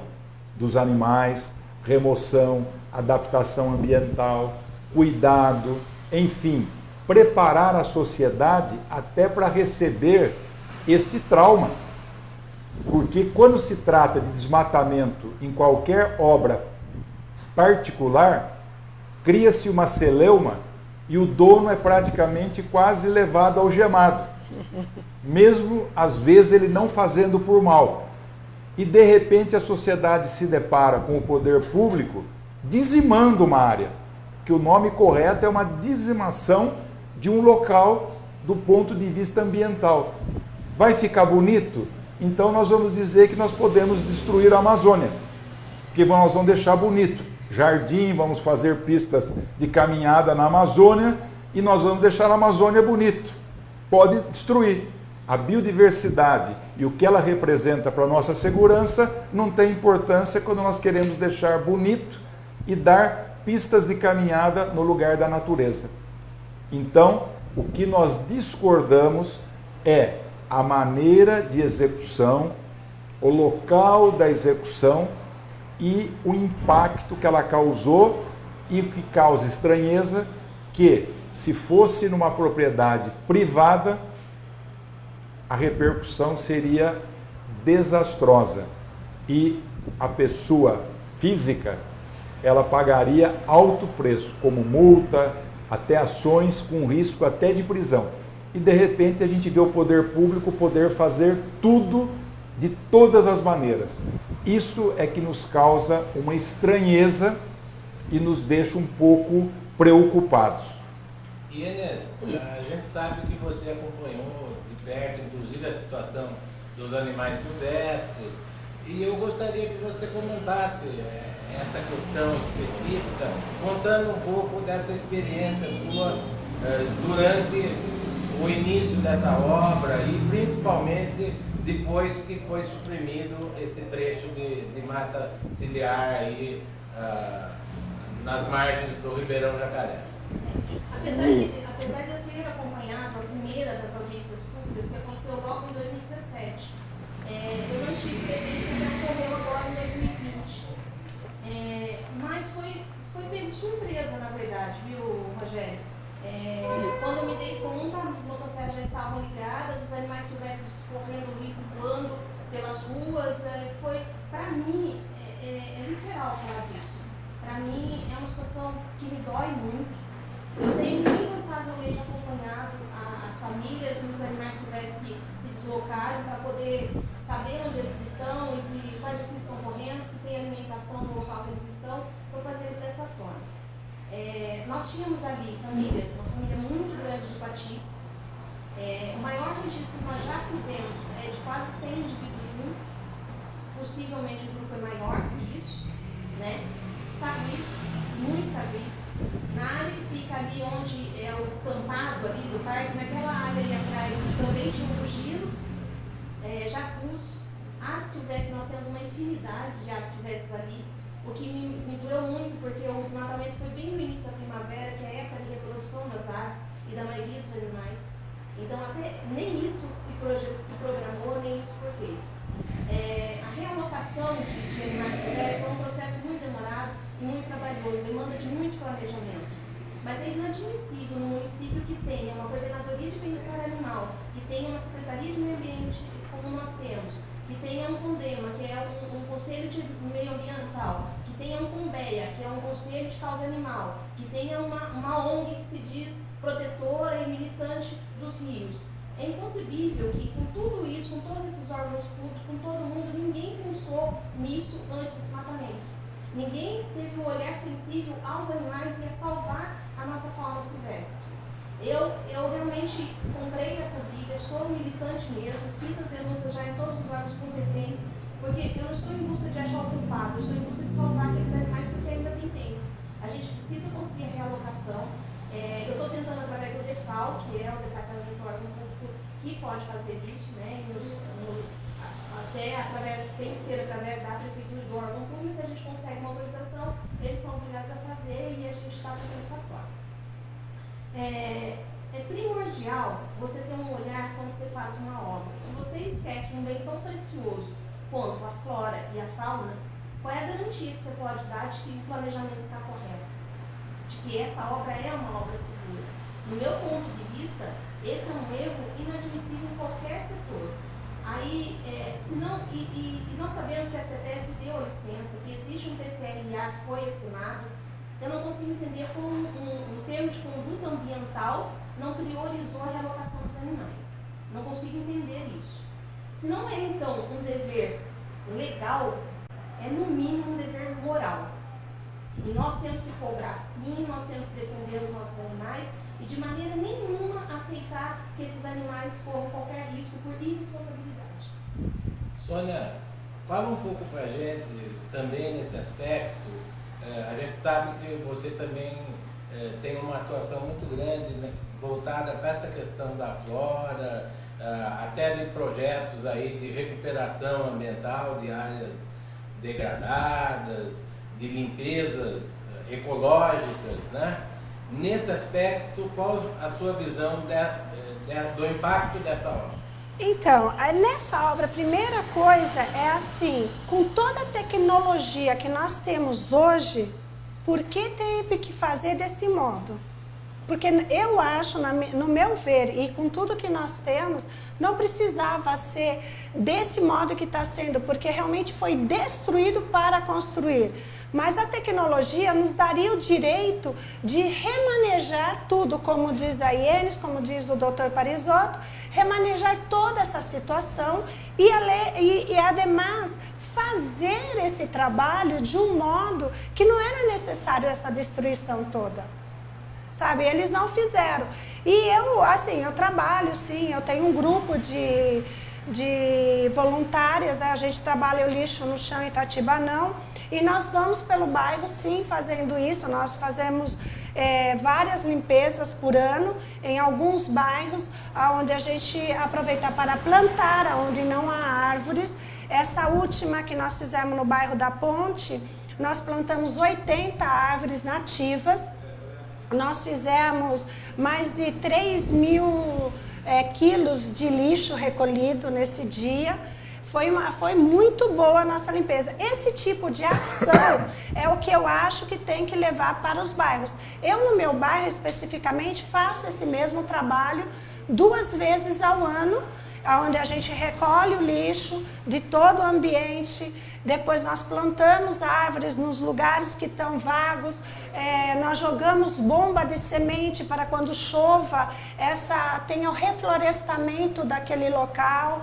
Speaker 2: dos animais, remoção, adaptação ambiental, cuidado, enfim, preparar a sociedade até para receber este trauma. Porque quando se trata de desmatamento em qualquer obra particular, cria-se uma celeuma e o dono é praticamente quase levado algemado, mesmo às vezes ele não fazendo por mal. E de repente a sociedade se depara com o poder público dizimando uma área, que o nome correto é uma dizimação de um local do ponto de vista ambiental. Vai ficar bonito? Então nós vamos dizer que nós podemos destruir a Amazônia, porque nós vamos deixar bonito. Jardim, vamos fazer pistas de caminhada na Amazônia e nós vamos deixar a Amazônia bonito. Pode destruir. A biodiversidade e o que ela representa para a nossa segurança não tem importância quando nós queremos deixar bonito e dar pistas de caminhada no lugar da natureza. Então, o que nós discordamos é a maneira de execução, o local da execução e o impacto que ela causou e o que causa estranheza, que se fosse numa propriedade privada, a repercussão seria desastrosa e a pessoa física, ela pagaria alto preço, como multa, até ações com risco até de prisão. E de repente a gente vê o poder público poder fazer tudo de todas as maneiras. Isso é que nos causa uma estranheza e nos deixa um pouco preocupados.
Speaker 1: E Enes, a gente sabe que você acompanhou de perto, inclusive, a situação dos animais silvestres, e eu gostaria que você comentasse essa questão específica, contando um pouco dessa experiência sua durante o início dessa obra e principalmente depois que foi suprimido esse trecho de mata ciliar aí nas margens do Ribeirão Jacaré.
Speaker 3: Apesar de eu ter acompanhado a primeira das audiências públicas, que aconteceu logo em 2017, eu não estive presente porque ocorreu agora em 2020. Mas foi bem surpresa, na verdade, viu, Rogério? Quando eu me dei conta, as motocicletas já estavam ligadas, os animais silvestres correndo risco, voando pelas ruas. Para mim, é visceral falar disso. Para mim, é uma situação que me dói muito. Eu tenho incansavelmente acompanhado as famílias e os animais silvestres que se deslocaram para poder saber onde eles estão e quais riscos estão correndo, se tem alimentação no local que eles estão. Estou fazendo dessa forma. Nós tínhamos ali famílias, uma família muito grande de Patis, o maior registro que nós já fizemos é de quase 100 indivíduos juntos, possivelmente o grupo é maior que isso, né? Saguis, muitos saguis. Na área que fica ali onde é o descampado ali do parque, naquela área ali atrás também tinha bugios, jacus, aves silvestres, nós temos uma infinidade de aves silvestres ali, o que me doeu muito, porque o desmatamento foi bem no início da primavera, que é a época de reprodução das aves e da maioria dos animais. Então até nem isso se programou, nem isso foi feito. A realocação de animais silvestres é um processo muito demorado e muito trabalhoso, demanda de muito planejamento. Mas é inadmissível no município que tenha uma coordenadoria de bem-estar animal, que tenha uma secretaria de meio ambiente, como nós temos, que tenha um CONDEMA, que é um conselho de meio ambiental, que tenha um CONBEA, que é um conselho de causa animal, que tenha uma ONG que se diz protetora e militante dos rios. É inconcebível que com tudo isso, com todos esses órgãos públicos, com todo mundo, ninguém pensou nisso antes do desmatamento. Ninguém teve um olhar sensível aos animais e a salvar a nossa fauna silvestre. Eu realmente comprei essa briga, sou militante mesmo, fiz as denúncias já em todos os órgãos competentes, porque eu não estou em busca de achar o culpado, eu estou em busca de salvar aqueles animais porque ainda tem tempo. A gente precisa conseguir a realocação. Eu estou tentando através do DEFAL, que é o Departamento do Órgão Público, que pode fazer isso, né? Tem que ser através da Prefeitura e do órgão público, se a gente consegue uma autorização, eles são obrigados a fazer e a gente está fazendo dessa forma. É primordial você ter um olhar quando você faz uma obra. Se você esquece um bem tão precioso quanto a flora e a fauna, qual é a garantia que você pode dar de que o planejamento está correto? De que essa obra é uma obra segura? No meu ponto de vista, esse é um erro inadmissível em qualquer setor. Aí, nós sabemos que a CETESB deu a licença, que existe um TCRA que foi assinado. Eu não consigo entender como um termo de conduta ambiental não priorizou a realocação dos animais. Não consigo entender isso. Se não é, então, um dever legal, é no mínimo um dever moral. E nós temos que cobrar sim, nós temos que defender os nossos animais e de maneira nenhuma aceitar que esses animais corram qualquer risco por irresponsabilidade.
Speaker 1: Sônia, fala um pouco para a gente também nesse aspecto. A gente sabe que você também tem uma atuação muito grande, né, voltada para essa questão da flora, até de projetos aí de recuperação ambiental de áreas degradadas, de limpezas ecológicas, né? Nesse aspecto, qual a sua visão do impacto dessa obra?
Speaker 4: Então, nessa obra, a primeira coisa é assim, com toda a tecnologia que nós temos hoje, por que teve que fazer desse modo? Porque eu acho, no meu ver, e com tudo que nós temos, não precisava ser desse modo que está sendo, porque realmente foi destruído para construir. Mas a tecnologia nos daria o direito de remanejar tudo, como diz a Ienes, como diz o Dr. Parisotto, remanejar toda essa situação e ademais, fazer esse trabalho de um modo que não era necessário essa destruição toda. Sabe, eles não fizeram. E eu trabalho, sim, eu tenho um grupo de voluntárias, né? A gente trabalha o lixo no chão em Itatibanão, e nós vamos pelo bairro, sim, fazendo isso. Nós fazemos várias limpezas por ano em alguns bairros, onde a gente aproveita para plantar, onde não há árvores. Essa última que nós fizemos no bairro da Ponte, nós plantamos 80 árvores nativas. Nós fizemos mais de 3.000 quilos de lixo recolhido nesse dia. Foi muito boa a nossa limpeza. Esse tipo de ação é o que eu acho que tem que levar para os bairros. Eu, no meu bairro, especificamente, faço esse mesmo trabalho 2 vezes ao ano, onde a gente recolhe o lixo de todo o ambiente. Depois nós plantamos árvores nos lugares que estão vagos, nós jogamos bomba de semente para quando chova, tenha o reflorestamento daquele local.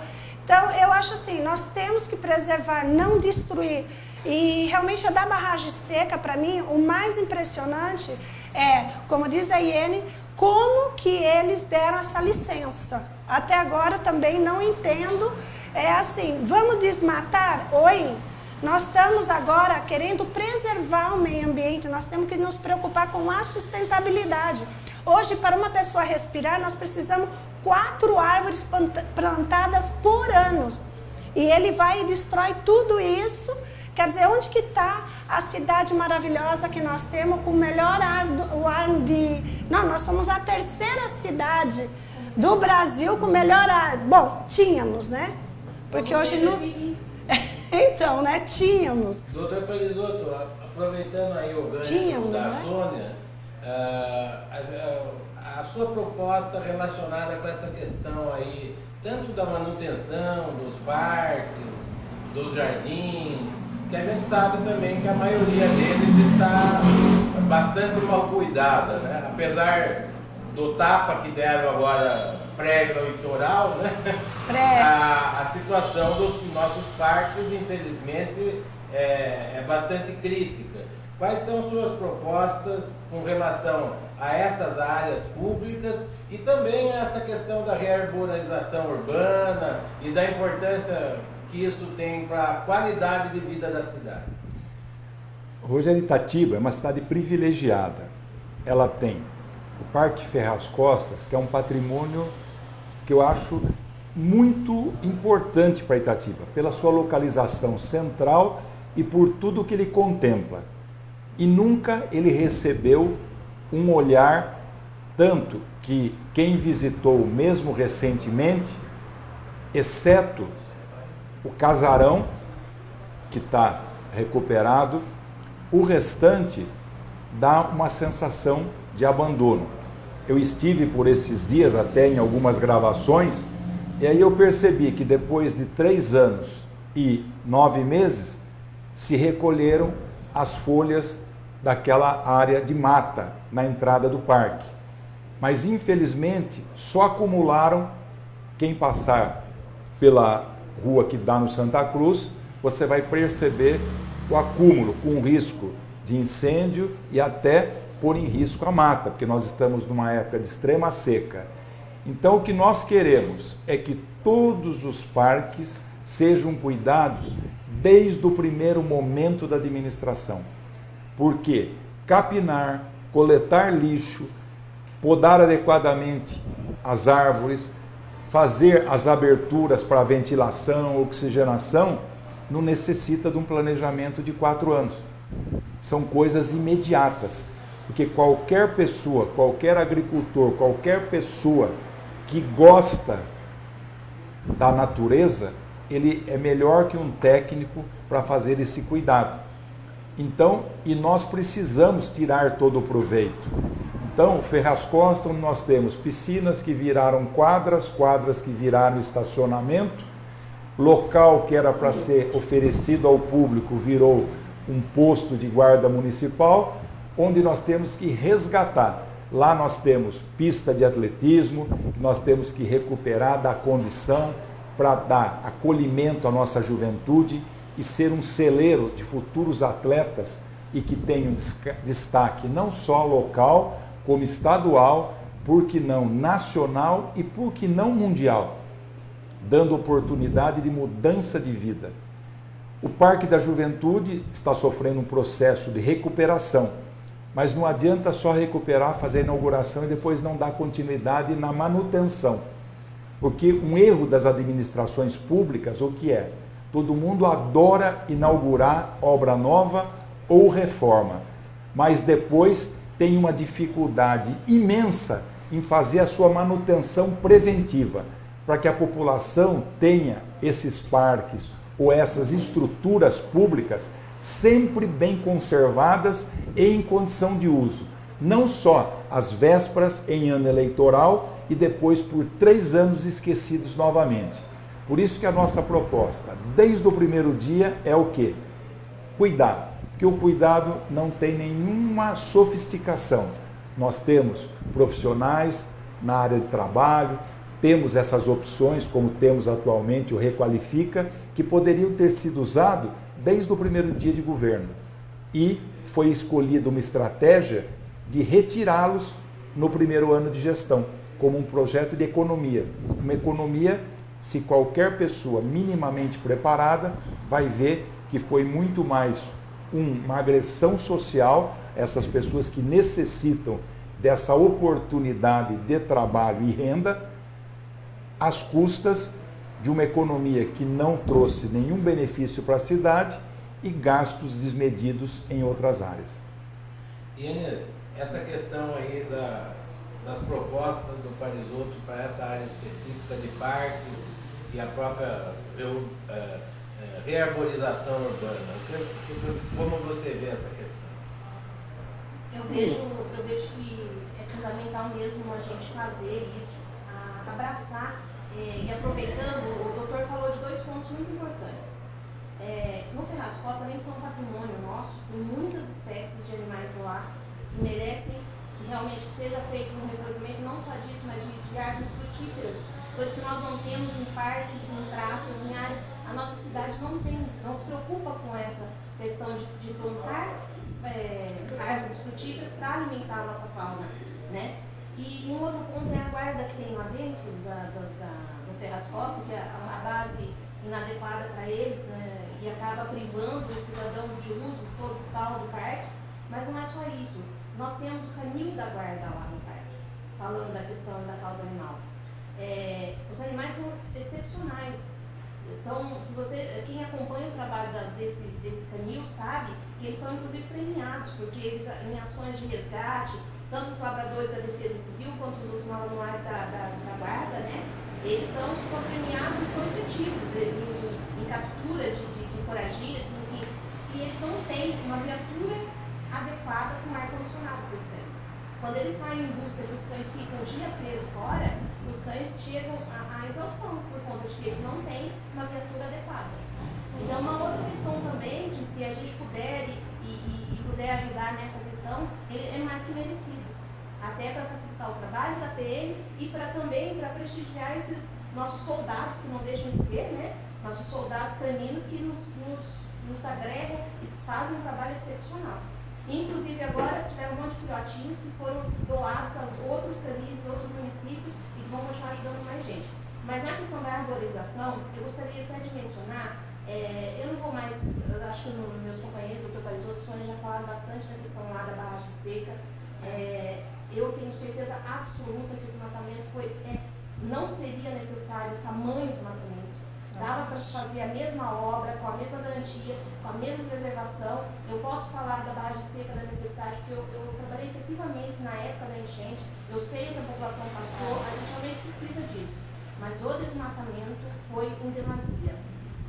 Speaker 4: Então, eu acho assim, nós temos que preservar, não destruir. E realmente a da barragem seca, para mim, o mais impressionante é, como diz a Iene, como que eles deram essa licença. Até agora também não entendo. É assim, vamos desmatar? Oi, nós estamos agora querendo preservar o meio ambiente, nós temos que nos preocupar com a sustentabilidade. Hoje, para uma pessoa respirar, nós precisamos 4 árvores plantadas por ano. E ele vai e destrói tudo isso. Quer dizer, onde que está a cidade maravilhosa que nós temos com o melhor ar de... Não, nós somos a 3ª cidade do Brasil com o melhor ar. Bom, tínhamos, né? Porque hoje não... Então, né? Tínhamos.
Speaker 1: Doutor Parisotto, aproveitando aí o gancho da Sônia, a sua proposta relacionada com essa questão aí, tanto da manutenção dos parques, dos jardins, que a gente sabe também que a maioria deles está bastante mal cuidada, né? Apesar do tapa que deram agora pré-eleitoral, né? A situação dos nossos parques, infelizmente, é bastante crítica. Quais são suas propostas com relação a essas áreas públicas e também a essa questão da rearborização urbana e da importância que isso tem para a qualidade de vida da cidade?
Speaker 2: Hoje Itatiba é uma cidade privilegiada. Ela tem o Parque Ferraz Costas, que é um patrimônio que eu acho muito importante para Itatiba, pela sua localização central e por tudo que ele contempla. E nunca ele recebeu um olhar, tanto que quem visitou mesmo recentemente, exceto o casarão, que está recuperado, o restante dá uma sensação de abandono. Eu estive por esses dias até em algumas gravações, e aí eu percebi que depois de 3 anos e 9 meses, se recolheram as folhas daquela área de mata na entrada do parque. Mas infelizmente só acumularam. Quem passar pela rua que dá no Santa Cruz, você vai perceber o acúmulo com risco de incêndio e até pôr em risco a mata, porque nós estamos numa época de extrema seca. Então o que nós queremos é que todos os parques sejam cuidados desde o primeiro momento da administração. Porque capinar, coletar lixo, podar adequadamente as árvores, fazer as aberturas para ventilação, oxigenação, não necessita de um planejamento de 4 anos. São coisas imediatas, porque qualquer pessoa, qualquer agricultor, qualquer pessoa que gosta da natureza, ele é melhor que um técnico para fazer esse cuidado. Então, e nós precisamos tirar todo o proveito. Então, Ferraz Costas, nós temos piscinas que viraram quadras, quadras que viraram estacionamento, local que era para ser oferecido ao público virou um posto de guarda municipal, onde nós temos que resgatar. Lá nós temos pista de atletismo, que nós temos que recuperar, dar condição para dar acolhimento à nossa juventude e ser um celeiro de futuros atletas e que tenham destaque não só local, como estadual, por que não nacional e por que não mundial, dando oportunidade de mudança de vida. O Parque da Juventude está sofrendo um processo de recuperação, mas não adianta só recuperar, fazer a inauguração e depois não dar continuidade na manutenção. Porque um erro das administrações públicas, o que é? Todo mundo adora inaugurar obra nova ou reforma, mas depois tem uma dificuldade imensa em fazer a sua manutenção preventiva, para que a população tenha esses parques ou essas estruturas públicas sempre bem conservadas e em condição de uso. Não só às vésperas em ano eleitoral e depois por 3 anos esquecidos novamente. Por isso que a nossa proposta, desde o primeiro dia, é o quê? Cuidado, porque o cuidado não tem nenhuma sofisticação. Nós temos profissionais na área de trabalho, temos essas opções, como temos atualmente o Requalifica, que poderiam ter sido usados desde o primeiro dia de governo. E foi escolhida uma estratégia de retirá-los no primeiro ano de gestão, como um projeto de economia. Uma economia, se qualquer pessoa minimamente preparada, vai ver que foi muito mais uma agressão social, essas pessoas que necessitam dessa oportunidade de trabalho e renda, às custas de uma economia que não trouxe nenhum benefício para a cidade e gastos desmedidos em outras áreas.
Speaker 1: E Inês, essa questão aí das propostas do Parisotto para essa área específica de parques e a própria rearborização urbana, como você vê essa questão?
Speaker 3: Eu vejo que é fundamental mesmo a gente fazer isso, abraçar, e aproveitando, o doutor falou de 2 pontos muito importantes. No Ferraz Costa, além de ser um patrimônio nosso, tem muitas espécies de animais lá que merecem que realmente seja feito um reflorestamento, não só disso, mas de árvores frutíferas, coisas que nós não temos em parques, em praças, em áreas. A nossa cidade não se preocupa com essa questão de plantar árvores frutíferas para alimentar a nossa fauna, né? E um outro ponto é a guarda que tem lá dentro do Ferraz Costa, que é a base inadequada para eles, né? E acaba privando o cidadão de uso total do parque. Mas não é só isso. Nós temos o canil da guarda lá no parque, falando da questão da causa animal. Os animais são excepcionais. Quem acompanha o trabalho desse canil sabe que eles são inclusive premiados, porque eles, em ações de resgate, tanto os labradores da Defesa Civil quanto os manuais da guarda, né, eles são premiados e são efetivos em captura de foragidos, enfim. E eles não têm uma viatura adequada com ar-condicionado para os cães. Quando eles saem em busca que os cães ficam o dia inteiro fora, os cães chegam à exaustão por conta de que eles não têm uma viatura adequada. Então, uma outra questão também, que se a gente puder e puder ajudar nessa questão, ele é mais que merecido. Até para facilitar o trabalho da PM e também para prestigiar esses nossos soldados, que não deixam de ser, né? Nossos soldados caninos que nos agregam e fazem um trabalho excepcional. Inclusive agora tiveram um monte de filhotinhos que foram doados aos outros canis, outros municípios e que vão continuar ajudando mais gente. Mas na questão da arborização, eu gostaria até de mencionar, eu não vou mais, eu acho que meus companheiros, o Dr. Parisotto, Sônia, já falaram bastante da questão lá da barragem seca. Eu tenho certeza absoluta que o desmatamento não seria necessário o tamanho do desmatamento. Dava para fazer a mesma obra, com a mesma garantia, com a mesma preservação. Eu posso falar da barragem seca, da necessidade, porque eu trabalhei efetivamente na época da enchente, eu sei o que a população passou, a gente realmente precisa disso. Mas o desmatamento foi em demasia,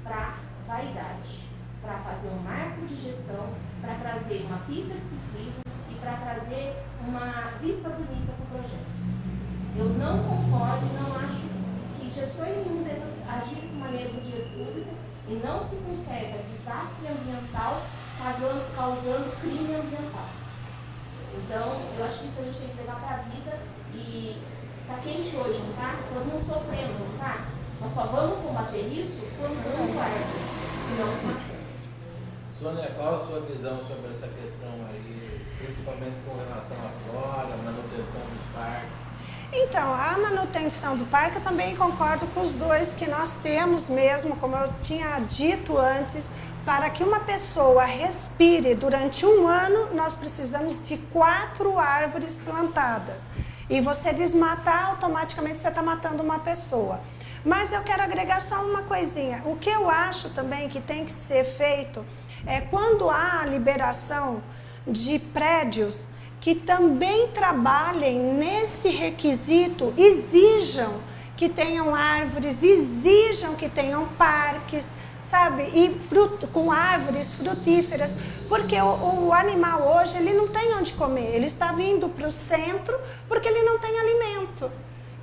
Speaker 3: para vaidade, para fazer um marco de gestão, para trazer uma pista de ciclismo e para trazer uma vista bonita para o projeto. Eu não concordo, não acho que gestor nenhum deve agir dessa maneira no dinheiro público e não se conserva desastre ambiental causando crime ambiental. Então, eu acho que isso a gente tem que levar para a vida e tá quente hoje, não tá? Todo mundo sofrendo, não tá? Nós só vamos combater isso quando não guarda e não desmatando.
Speaker 1: Sônia, qual a sua visão sobre essa questão aí, principalmente com relação à flora, manutenção dos parques?
Speaker 4: Então, a manutenção do parque, eu também concordo com os dois, que nós temos mesmo, como eu tinha dito antes, para que uma pessoa respire durante um ano, nós precisamos de 4 árvores plantadas. E você desmatar, automaticamente você está matando uma pessoa. Mas eu quero agregar só uma coisinha. O que eu acho também que tem que ser feito é quando há a liberação de prédios que também trabalhem nesse requisito, exijam que tenham árvores, exijam que tenham parques, sabe? E com árvores frutíferas, porque o animal hoje, ele não tem onde comer, ele está vindo para o centro porque ele não tem alimento,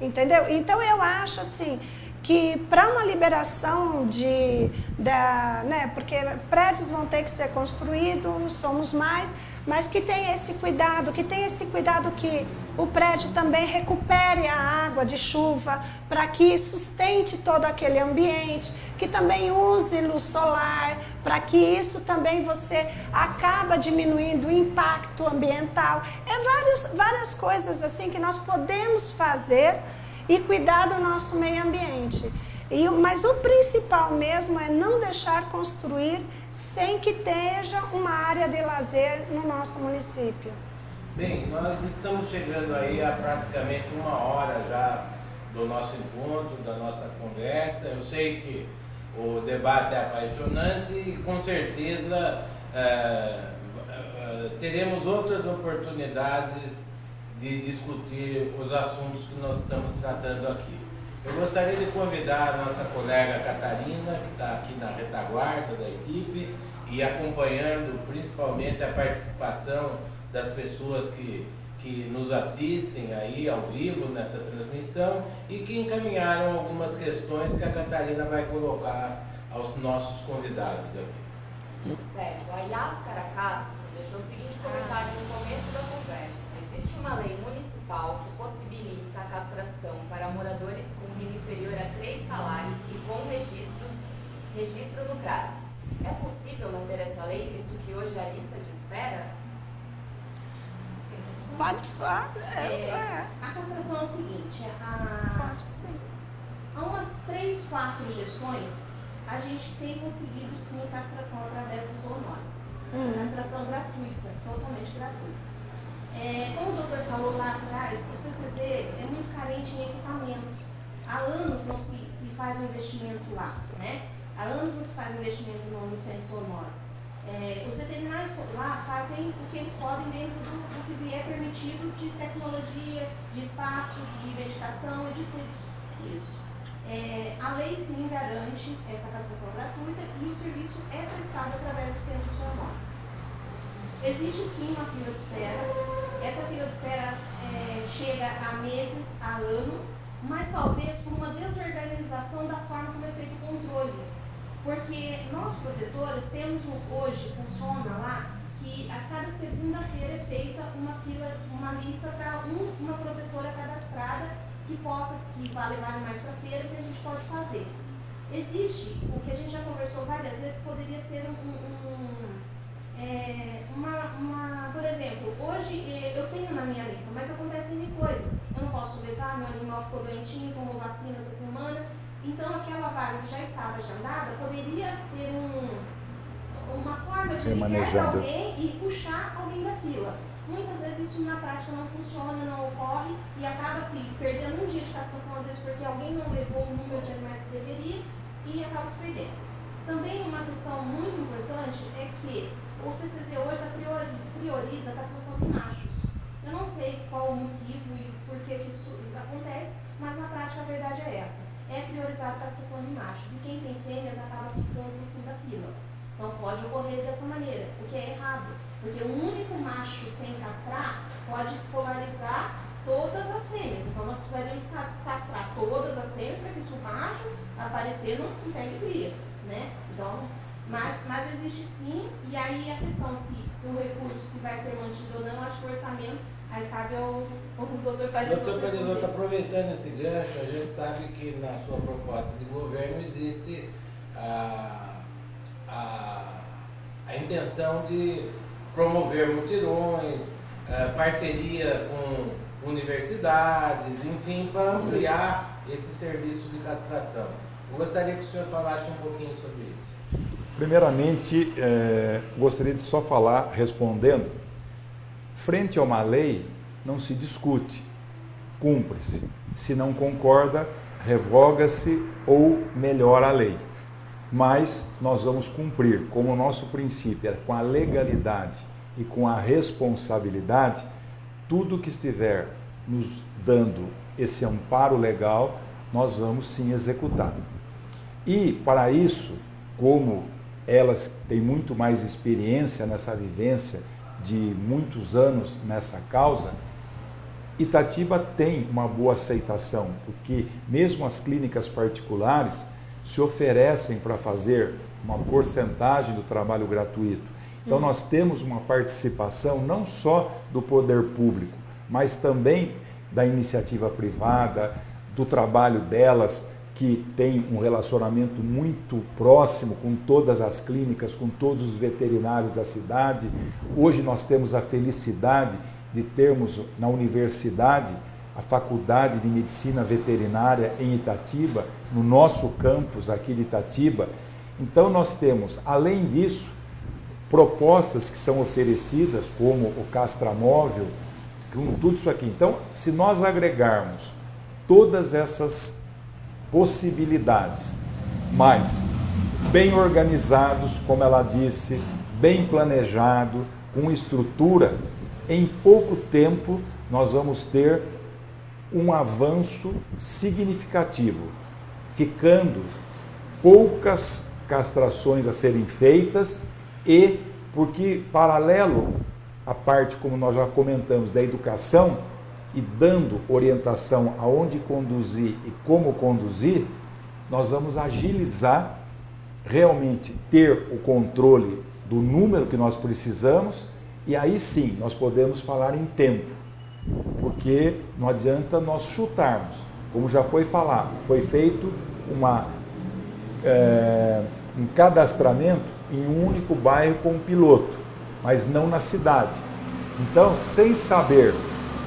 Speaker 4: entendeu? Então eu acho assim, que para uma liberação né, porque prédios vão ter que ser construídos, somos mais, mas que tenha esse cuidado, que o prédio também recupere a água de chuva, para que sustente todo aquele ambiente, que também use luz solar, para que isso também você acaba diminuindo o impacto ambiental. Várias coisas assim que nós podemos fazer e cuidar do nosso meio ambiente. Mas o principal mesmo é não deixar construir sem que esteja uma área de lazer no nosso município.
Speaker 1: Bem, nós estamos chegando aí a praticamente 1 hora já do nosso encontro, da nossa conversa. Eu sei que o debate é apaixonante e com certeza teremos outras oportunidades de discutir os assuntos que nós estamos tratando aqui. Eu gostaria de convidar a nossa colega Catarina, que está aqui na retaguarda da equipe e acompanhando principalmente a participação das pessoas que nos assistem aí ao vivo nessa transmissão e que encaminharam algumas questões que a Catarina vai colocar aos nossos convidados aqui.
Speaker 5: Certo. A Yáscara Castro deixou o seguinte comentário no começo da conversa. Existe uma lei municipal que possibilita a castração para moradores com renda inferior a 3 salários e com registro no CRAS. É possível manter essa lei, visto que hoje a lista de espera?
Speaker 3: A castração é o seguinte,
Speaker 4: Pode ser.
Speaker 3: há umas 3, 4 gestões, a gente tem conseguido sim castração através dos zoonoses. Castração gratuita, totalmente gratuita. Como o doutor falou lá atrás, o CCZ é muito carente em equipamentos. Há anos não se faz um investimento lá, né? Há anos não se faz investimento no centro zoonose. Os veterinários lá fazem o que eles podem dentro do que lhe é permitido de tecnologia, de espaço, de medicação e de tudo isso. A lei sim garante essa castração gratuita e o serviço é prestado através do centro zoonose. Existe sim uma fila de espera. Essa fila de espera chega a meses, a ano, mas talvez por uma desorganização da forma como é feito o controle. Porque nós protetores temos hoje, funciona lá, que a cada segunda-feira é feita uma lista para uma protetora cadastrada que vá levar animais para feiras e a gente pode fazer. Existe, o que a gente já conversou várias vezes, poderia ser por exemplo, hoje eu tenho na minha lista, mas acontecem coisas. Eu não posso levar, meu animal ficou doentinho, tomou vacina essa semana. Então, aquela vaga que já estava agendada poderia ter uma forma de ligar alguém e puxar alguém da fila. Muitas vezes isso na prática não funciona, não ocorre e acaba se perdendo um dia de castração, às vezes porque alguém não levou o número de animais que deveria e acaba se perdendo. Também uma questão muito importante é que o CCZ hoje prioriza a castração de machos. Eu não sei qual o motivo e por que isso acontece, mas na prática a verdade é essa. É priorizado a castração de machos e quem tem fêmeas acaba ficando no fim da fila. Então pode ocorrer dessa maneira, o que é errado, porque um único macho sem castrar pode polarizar todas as fêmeas. Então nós precisaríamos castrar todas as fêmeas para que se o macho aparecer não pegue cria, né? Então, mas existe sim, e aí a questão se o recurso se vai ser mantido ou não, acho que o orçamento aí cabe ao doutor Parisotto.
Speaker 1: Doutor Parisotto, aproveitando esse gancho, a gente sabe que na sua proposta de governo existe a intenção de promover mutirões, parceria com universidades, enfim, para ampliar esse serviço de castração. Eu gostaria que o senhor falasse um pouquinho sobre isso.
Speaker 2: Primeiramente, gostaria de só falar, respondendo, frente a uma lei, não se discute, cumpre-se. Se não concorda, revoga-se ou melhora a lei. Mas nós vamos cumprir, como o nosso princípio é com a legalidade e com a responsabilidade, tudo que estiver nos dando esse amparo legal, nós vamos sim executar. E para isso, como elas têm muito mais experiência nessa vivência de muitos anos nessa causa, Itatiba tem uma boa aceitação, porque mesmo as clínicas particulares se oferecem para fazer uma porcentagem do trabalho gratuito. Então nós temos uma participação não só do poder público, mas também da iniciativa privada, do trabalho delas, que tem um relacionamento muito próximo com todas as clínicas, com todos os veterinários da cidade. Hoje nós temos a felicidade de termos na universidade a Faculdade de Medicina Veterinária em Itatiba, no nosso campus aqui de Itatiba. Então nós temos, além disso, propostas que são oferecidas, como o castramóvel, com tudo isso aqui. Então, se nós agregarmos todas essas possibilidades, mas bem organizados, como ela disse, bem planejado, com estrutura, em pouco tempo nós vamos ter um avanço significativo, ficando poucas castrações a serem feitas e, porque paralelo à parte, como nós já comentamos, da educação e dando orientação aonde conduzir e como conduzir, nós vamos agilizar, realmente ter o controle do número que nós precisamos e aí sim nós podemos falar em tempo, porque não adianta nós chutarmos. Como já foi falado, foi feito um cadastramento em um único bairro com um piloto, mas não na cidade. Então, sem saber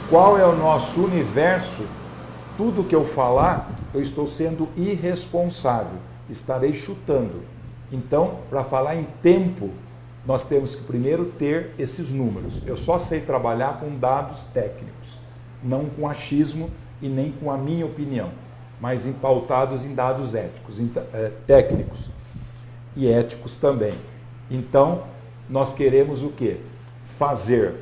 Speaker 2: qual é o nosso universo, tudo que eu falar, eu estou sendo irresponsável, estarei chutando. Então, para falar em tempo, nós temos que primeiro ter esses números. Eu só sei trabalhar com dados técnicos, não com achismo e nem com a minha opinião, mas pautados em dados éticos, técnicos e éticos também. Então, nós queremos o quê? Fazer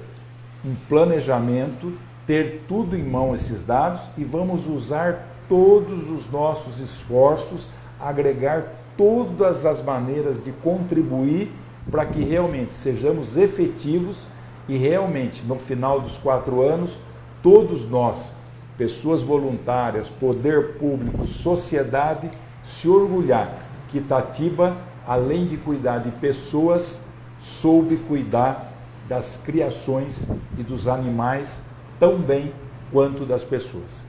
Speaker 2: um planejamento, ter tudo em mão esses dados e vamos usar todos os nossos esforços, agregar todas as maneiras de contribuir para que realmente sejamos efetivos e realmente no final dos 4 anos, todos nós, pessoas voluntárias, poder público, sociedade, se orgulhar que Itatiba, além de cuidar de pessoas, soube cuidar das criações e dos animais tão bem quanto das pessoas.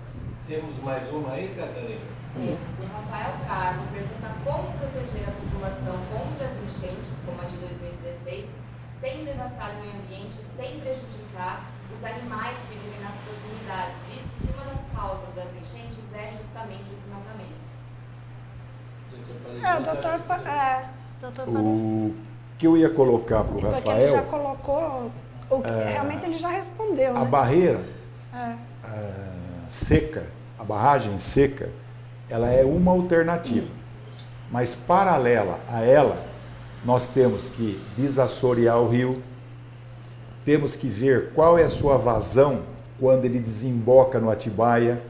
Speaker 1: Temos mais uma aí, Catarina?
Speaker 5: O Rafael Carmo pergunta como proteger a população contra as enchentes, como a de 2016, sem devastar o meio ambiente, sem prejudicar os animais que vivem nas proximidades, visto que uma das causas das enchentes é justamente o desmatamento.
Speaker 4: Doutor
Speaker 2: O que eu ia colocar para o
Speaker 4: Porque
Speaker 2: Rafael...
Speaker 4: ele já colocou, realmente ele já respondeu, né?
Speaker 2: A barreira seca, a barragem seca, ela é uma alternativa. Mas paralela a ela, nós temos que desassorear o rio, temos que ver qual é a sua vazão quando ele desemboca no Atibaia,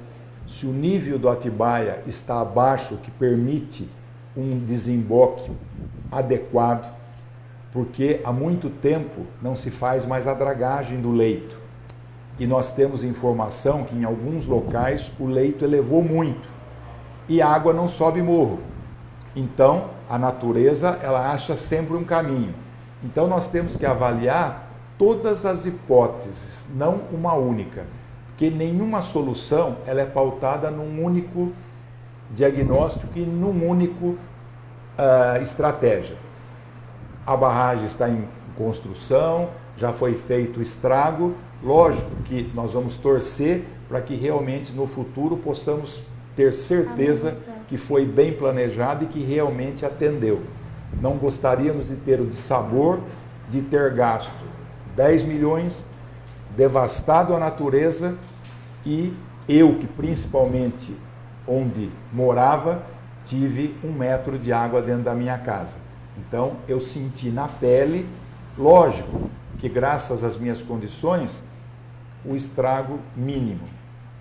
Speaker 2: se o nível do Atibaia está abaixo, o que permite um desemboque adequado, porque há muito tempo não se faz mais a dragagem do leito. E nós temos informação que em alguns locais o leito elevou muito e a água não sobe morro. Então, a natureza, ela acha sempre um caminho. Então, nós temos que avaliar todas as hipóteses, não uma única, porque nenhuma solução ela é pautada num único diagnóstico e num único estratégia. A barragem está em construção, já foi feito o estrago, lógico que nós vamos torcer para que realmente no futuro possamos ter certeza que foi bem planejado e que realmente atendeu. Não gostaríamos de ter o dissabor de ter gasto 10 milhões, devastado a natureza e eu, que principalmente onde morava, tive 1 metro de água dentro da minha casa. Então, eu senti na pele, lógico, que graças às minhas condições, o estrago mínimo.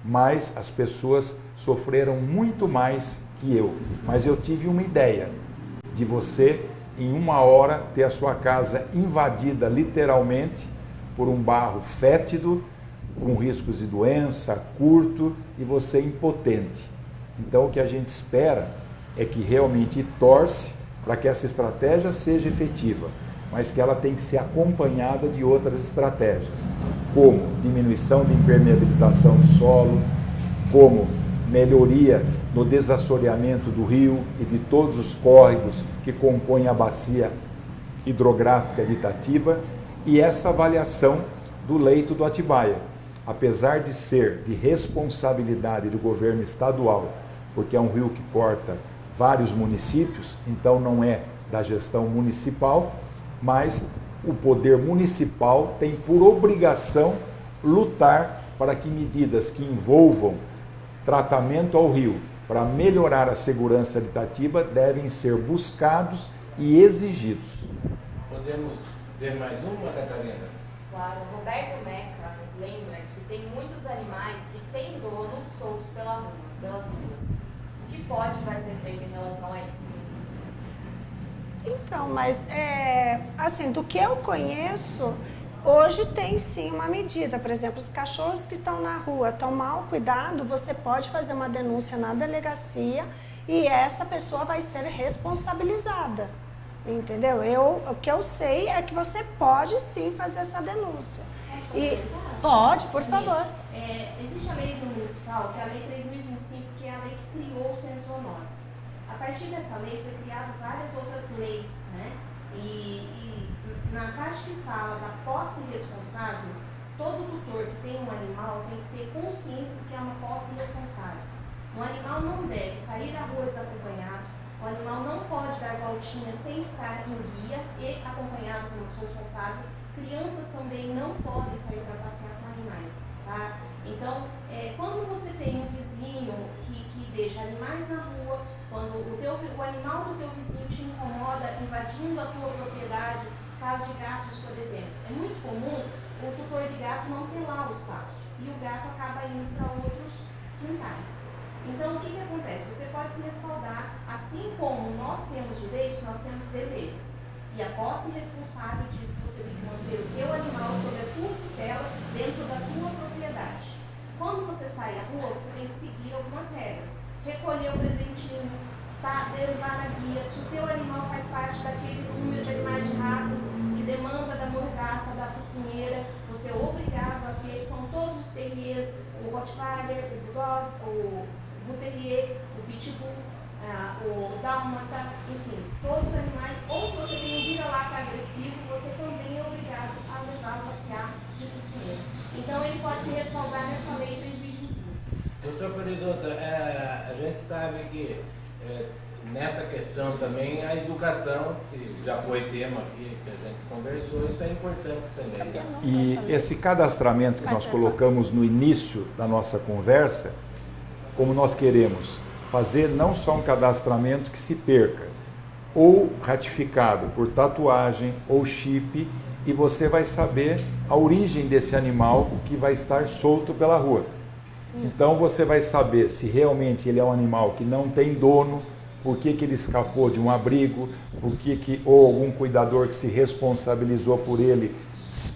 Speaker 2: Mas as pessoas sofreram muito mais que eu. Mas eu tive uma ideia de você, em 1 hora, ter a sua casa invadida literalmente por um barro fétido, com riscos de doença, curto, e você impotente. Então, o que a gente espera é que realmente torce para que essa estratégia seja efetiva. mas que ela tem que ser acompanhada de outras estratégias, como diminuição de impermeabilização do solo, como melhoria no desassoreamento do rio e de todos os córregos que compõem a bacia hidrográfica de Itatiba, e essa avaliação do leito do Atibaia. Apesar de ser de responsabilidade do governo estadual, porque é um rio que corta vários municípios, então não é da gestão municipal, mas o poder municipal tem por obrigação lutar para que medidas que envolvam tratamento ao rio para melhorar a segurança de Itatiba devem ser buscados e exigidos.
Speaker 1: Podemos ver mais uma, Catarina?
Speaker 5: Claro, Roberto Meca nos lembra que tem muitos animais que têm dono soltos pelas ruas. O que pode e vai ser feito em relação a isso?
Speaker 4: Então, mas assim, do que eu conheço, hoje tem sim uma medida. Por exemplo, os cachorros que estão na rua estão mal cuidados, você pode fazer uma denúncia na delegacia e essa pessoa vai ser responsabilizada. Entendeu? O que eu sei é que você pode sim fazer essa denúncia. E pode, por favor.
Speaker 3: Existe a lei do municipal, que é a lei 3025, que é a lei que criou o censo zoonose. A partir dessa lei foi criado várias outras leis, né? E na parte que fala da posse irresponsável, todo tutor que tem um animal tem que ter consciência de que é uma posse irresponsável. O animal não deve sair à rua desacompanhado. O animal não pode dar voltinha sem estar em guia e acompanhado por uma pessoa responsável. Crianças também não podem sair para passear com animais, tá? Então, quando você tem um vizinho que deixa animais na rua, quando o animal do teu vizinho te incomoda invadindo a tua propriedade, caso de gatos, por exemplo, é muito comum o tutor de gato não ter lá o espaço e o gato acaba indo para outros quintais. Então, o que acontece? Você pode se respaldar, assim como nós temos direitos, nós temos deveres. E a posse responsável diz que você tem que manter o teu animal sob a tua tutela dentro da tua propriedade. Quando você sai à rua, você tem que seguir algumas regras. Recolher o presentinho, derivar na guia. Se o teu animal faz parte daquele número de animais de raças que demanda da morgaça, da focinheira, você é obrigado a ter, são todos os terriers, o Rottweiler, o Bulldog, o Bull Terrier, o Pitbull, o Dálmata, enfim, todos os animais, ou se você tem um vira-lata agressivo, você também é obrigado a levá-lo a passear de focinheira. Então ele pode se respaldar nessa lei 3025.
Speaker 1: Doutor Parisotto, a gente sabe que nessa questão também a educação, que já foi tema aqui, que a gente conversou, isso é importante também.
Speaker 2: E esse cadastramento que nós colocamos no início da nossa conversa, como nós queremos fazer não só um cadastramento que se perca, ou ratificado por tatuagem ou chip, e você vai saber a origem desse animal que vai estar solto pela rua. Então você vai saber se realmente ele é um animal que não tem dono, por que ele escapou de um abrigo, ou algum cuidador que se responsabilizou por ele,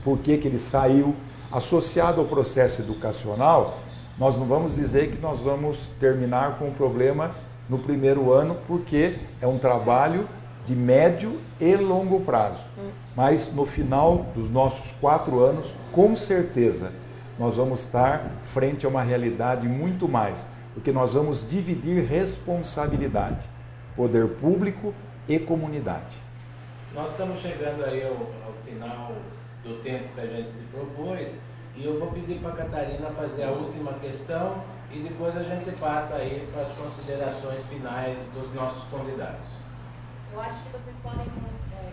Speaker 2: por que ele saiu. Associado ao processo educacional, nós não vamos dizer que nós vamos terminar com o problema no primeiro ano, porque é um trabalho de médio e longo prazo. Mas no final dos nossos 4 anos, com certeza, nós vamos estar frente a uma realidade muito mais, porque nós vamos dividir responsabilidade, poder público e comunidade.
Speaker 1: Nós estamos chegando aí ao final do tempo que a gente se propôs, e eu vou pedir para a Catarina fazer a última questão e depois a gente passa aí para as considerações finais dos nossos convidados.
Speaker 5: Eu acho que vocês podem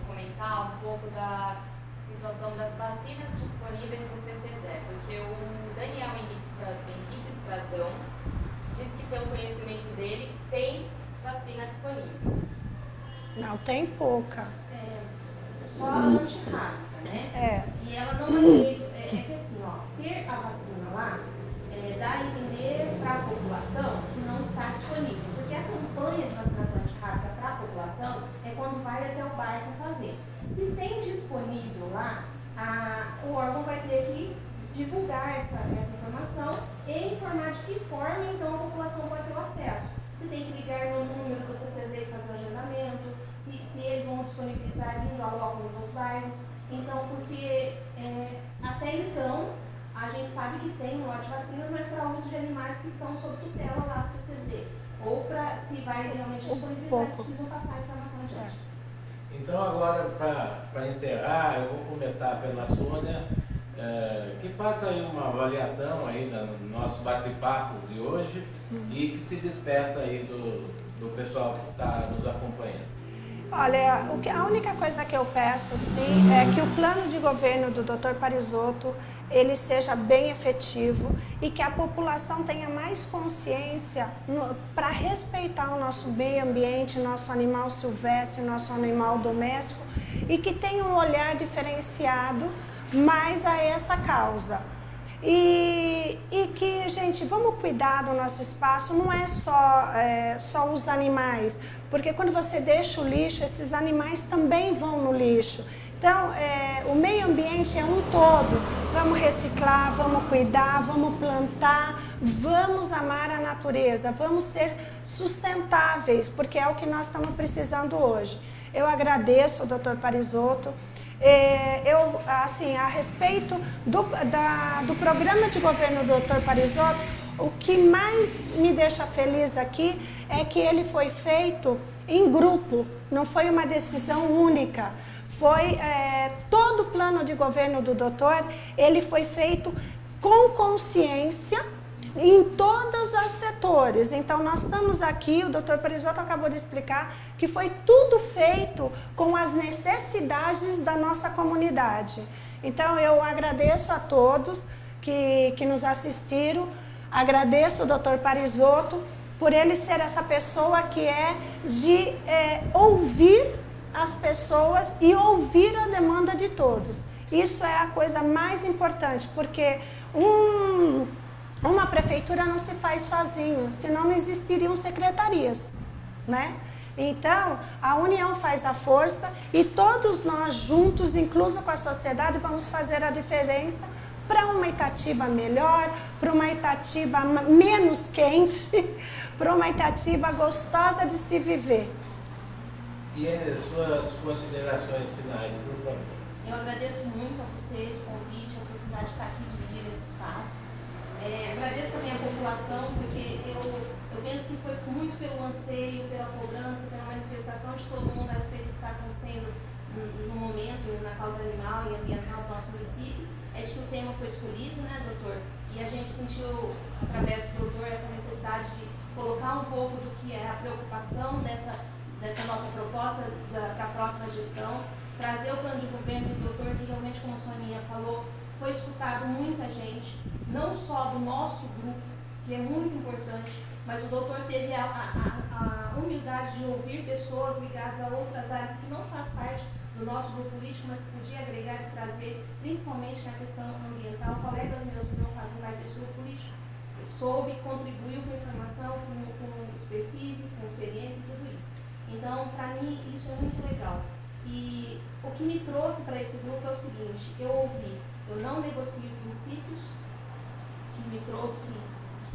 Speaker 5: comentar um pouco da situação das vacinas disponíveis no CCZ, porque o Daniel Henrique Frazão diz que, pelo conhecimento dele, tem vacina disponível.
Speaker 4: Não, tem pouca.
Speaker 3: Só a antirrábica, né? E ela não vai ter, que assim, ter a vacina lá dá a entender para a população que não está disponível, porque a campanha de vacinação antirrábica para a população é quando vai até o bairro fazer. Se tem disponível lá, o órgão vai ter que divulgar essa informação e informar de que forma então a população vai ter o acesso. Se tem que ligar no número do CCZ e fazer o agendamento, se eles vão disponibilizar indo à colocam em alguns bairros. Então, porque até então, a gente sabe que tem um lote de vacinas, mas para uso de animais que estão sob tutela lá do CCZ. Ou para, se vai realmente disponibilizar, eles precisam passar a informação adiante.
Speaker 1: Então agora, para encerrar, eu vou começar pela Sônia, que faça aí uma avaliação aí do nosso bate-papo de hoje e que se despeça aí do pessoal que está nos acompanhando.
Speaker 4: Olha, a única coisa que eu peço, sim, é que o plano de governo do Dr. Parisotto, ele seja bem efetivo e que a população tenha mais consciência para respeitar o nosso meio ambiente, nosso animal silvestre, nosso animal doméstico e que tenha um olhar diferenciado mais a essa causa. E que, gente, vamos cuidar do nosso espaço, não é só os animais, porque quando você deixa o lixo, esses animais também vão no lixo. Então, o meio ambiente é um todo. Vamos reciclar, vamos cuidar, vamos plantar, vamos amar a natureza, vamos ser sustentáveis, porque é o que nós estamos precisando hoje. Eu agradeço ao Dr. Parisotto. A respeito do programa de governo do Dr. Parisotto, o que mais me deixa feliz aqui é que ele foi feito em grupo, não foi uma decisão única. Foi todo o plano de governo do doutor, ele foi feito com consciência em todos os setores. Então, nós estamos aqui, o Dr. Parisotto acabou de explicar que foi tudo feito com as necessidades da nossa comunidade. Então, eu agradeço a todos que nos assistiram, agradeço o Dr. Parisotto por ele ser essa pessoa que de ouvir as pessoas e ouvir a demanda de todos. Isso é a coisa mais importante, porque uma prefeitura não se faz sozinho, senão não existiriam secretarias, né? Então, a união faz a força e todos nós juntos, incluso com a sociedade, vamos fazer a diferença para uma Itatiba melhor, para uma Itatiba menos quente, para uma Itatiba gostosa de se viver.
Speaker 1: E as suas considerações finais, por favor.
Speaker 3: Eu agradeço muito a vocês o convite, a oportunidade de estar aqui dividindo esse espaço. Agradeço também a população, porque eu penso que foi muito pelo anseio, pela cobrança, pela manifestação de todo mundo a respeito do que está acontecendo no momento, na causa animal e ambiental do nosso município, de que o tema foi escolhido, né, doutor? E a gente sentiu, através do doutor, essa necessidade de colocar um pouco do que é a preocupação dessa nossa proposta para a próxima gestão, trazer o plano de governo do doutor, que realmente, como a Soninha falou, foi escutado muita gente, não só do nosso grupo, que é muito importante, mas o doutor teve a humildade de ouvir pessoas ligadas a outras áreas que não faz parte do nosso grupo político, mas que podia agregar e trazer, principalmente na questão ambiental, colegas meus que não fazem parte desse grupo político, soube, contribuiu com informação, com expertise, com experiência e tudo isso. Então, para mim, isso é muito legal. E o que me trouxe para esse grupo é o seguinte: eu ouvi, eu não negocio princípios, que me trouxe,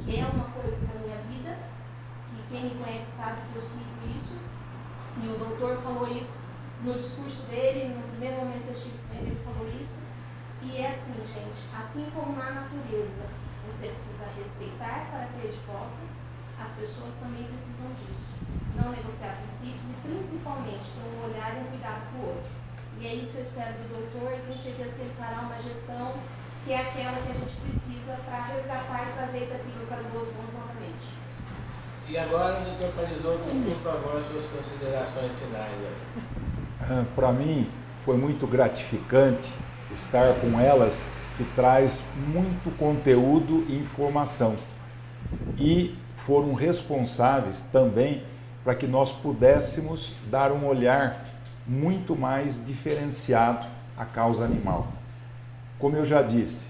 Speaker 3: que é uma coisa para a minha vida, que quem me conhece sabe que eu sigo isso, e o doutor falou isso no discurso dele, no primeiro momento que eu estive com ele, ele falou isso. E é assim, gente, assim como na natureza você precisa respeitar para ter de volta, as pessoas também precisam disso. Não negociar princípios e principalmente ter um olhar e um cuidado com o outro. E é isso que eu espero do doutor e tenho certeza que ele fará uma gestão que é aquela que a gente precisa para resgatar e trazer Itatiba para as boas mãos novamente.
Speaker 1: E agora, doutor Parisotto, por favor, suas considerações finais.
Speaker 2: Para mim, foi muito gratificante estar com elas, que traz muito conteúdo e informação. E foram responsáveis também para que nós pudéssemos dar um olhar muito mais diferenciado à causa animal. Como eu já disse,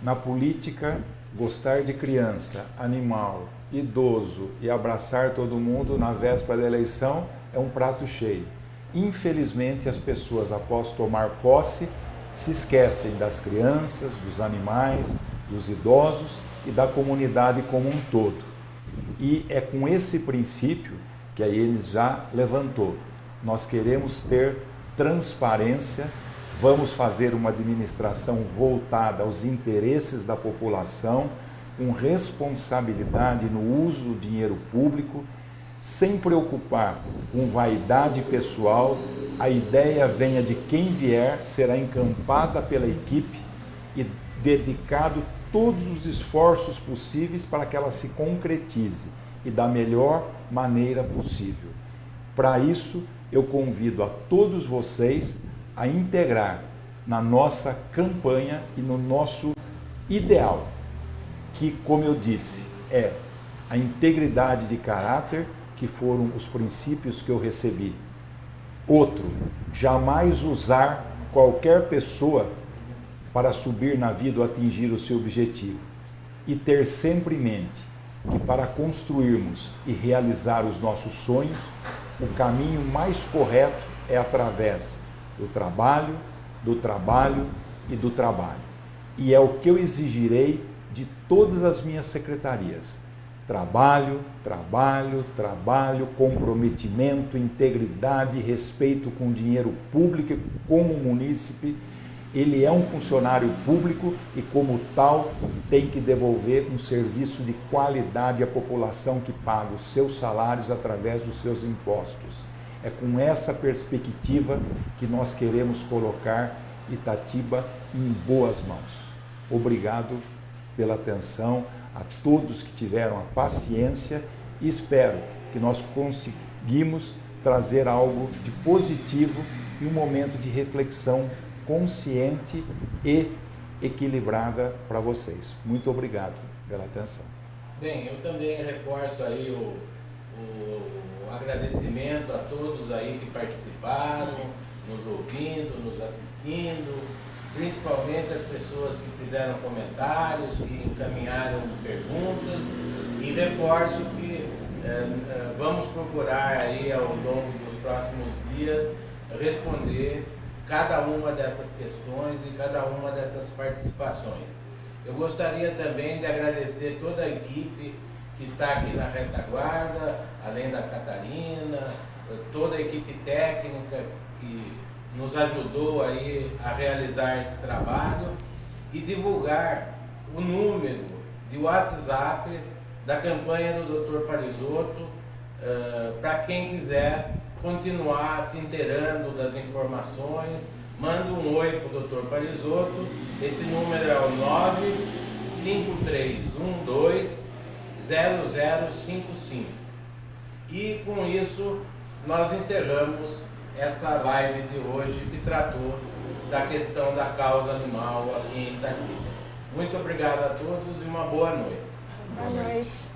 Speaker 2: na política, gostar de criança, animal, idoso e abraçar todo mundo na véspera da eleição é um prato cheio. Infelizmente, as pessoas, após tomar posse, se esquecem das crianças, dos animais, dos idosos e da comunidade como um todo. E é com esse princípio que a Enes já levantou. Nós queremos ter transparência, vamos fazer uma administração voltada aos interesses da população, com responsabilidade no uso do dinheiro público, sem preocupar com vaidade pessoal. A ideia venha de quem vier, será encampada pela equipe e dedicado todos os esforços possíveis para que ela se concretize e da melhor maneira possível. Para isso, eu convido a todos vocês a integrar na nossa campanha e no nosso ideal, que, como eu disse, é a integridade de caráter, que foram os princípios que eu recebi. Outro, jamais usar qualquer pessoa para subir na vida ou atingir o seu objetivo. E ter sempre em mente que para construirmos e realizar os nossos sonhos, o caminho mais correto é através do trabalho e do trabalho. E é o que eu exigirei de todas as minhas secretarias. Trabalho, comprometimento, integridade, respeito com o dinheiro público. Como munícipe, ele é um funcionário público e, como tal, tem que devolver um serviço de qualidade à população que paga os seus salários através dos seus impostos. É com essa perspectiva que nós queremos colocar Itatiba em boas mãos. Obrigado pela atenção a todos que tiveram a paciência e espero que nós conseguimos trazer algo de positivo e um momento de reflexão consciente e equilibrada para vocês. Muito obrigado pela atenção.
Speaker 1: Bem, eu também reforço aí o agradecimento a todos aí que participaram, nos ouvindo, nos assistindo, principalmente as pessoas que fizeram comentários, que encaminharam perguntas, e reforço que vamos procurar aí ao longo dos próximos dias responder cada uma dessas questões e cada uma dessas participações. Eu gostaria também de agradecer toda a equipe que está aqui na retaguarda, além da Catarina, toda a equipe técnica que nos ajudou aí a realizar esse trabalho e divulgar o número de WhatsApp da campanha do Dr. Parisotto para quem quiser continuar se inteirando das informações. Manda um oi para o Dr. Parisotto. Esse número é o 953120055. E com isso nós encerramos essa live de hoje que tratou da questão da causa animal aqui em Itatiba. Muito obrigado a todos e uma boa noite.
Speaker 4: Boa noite.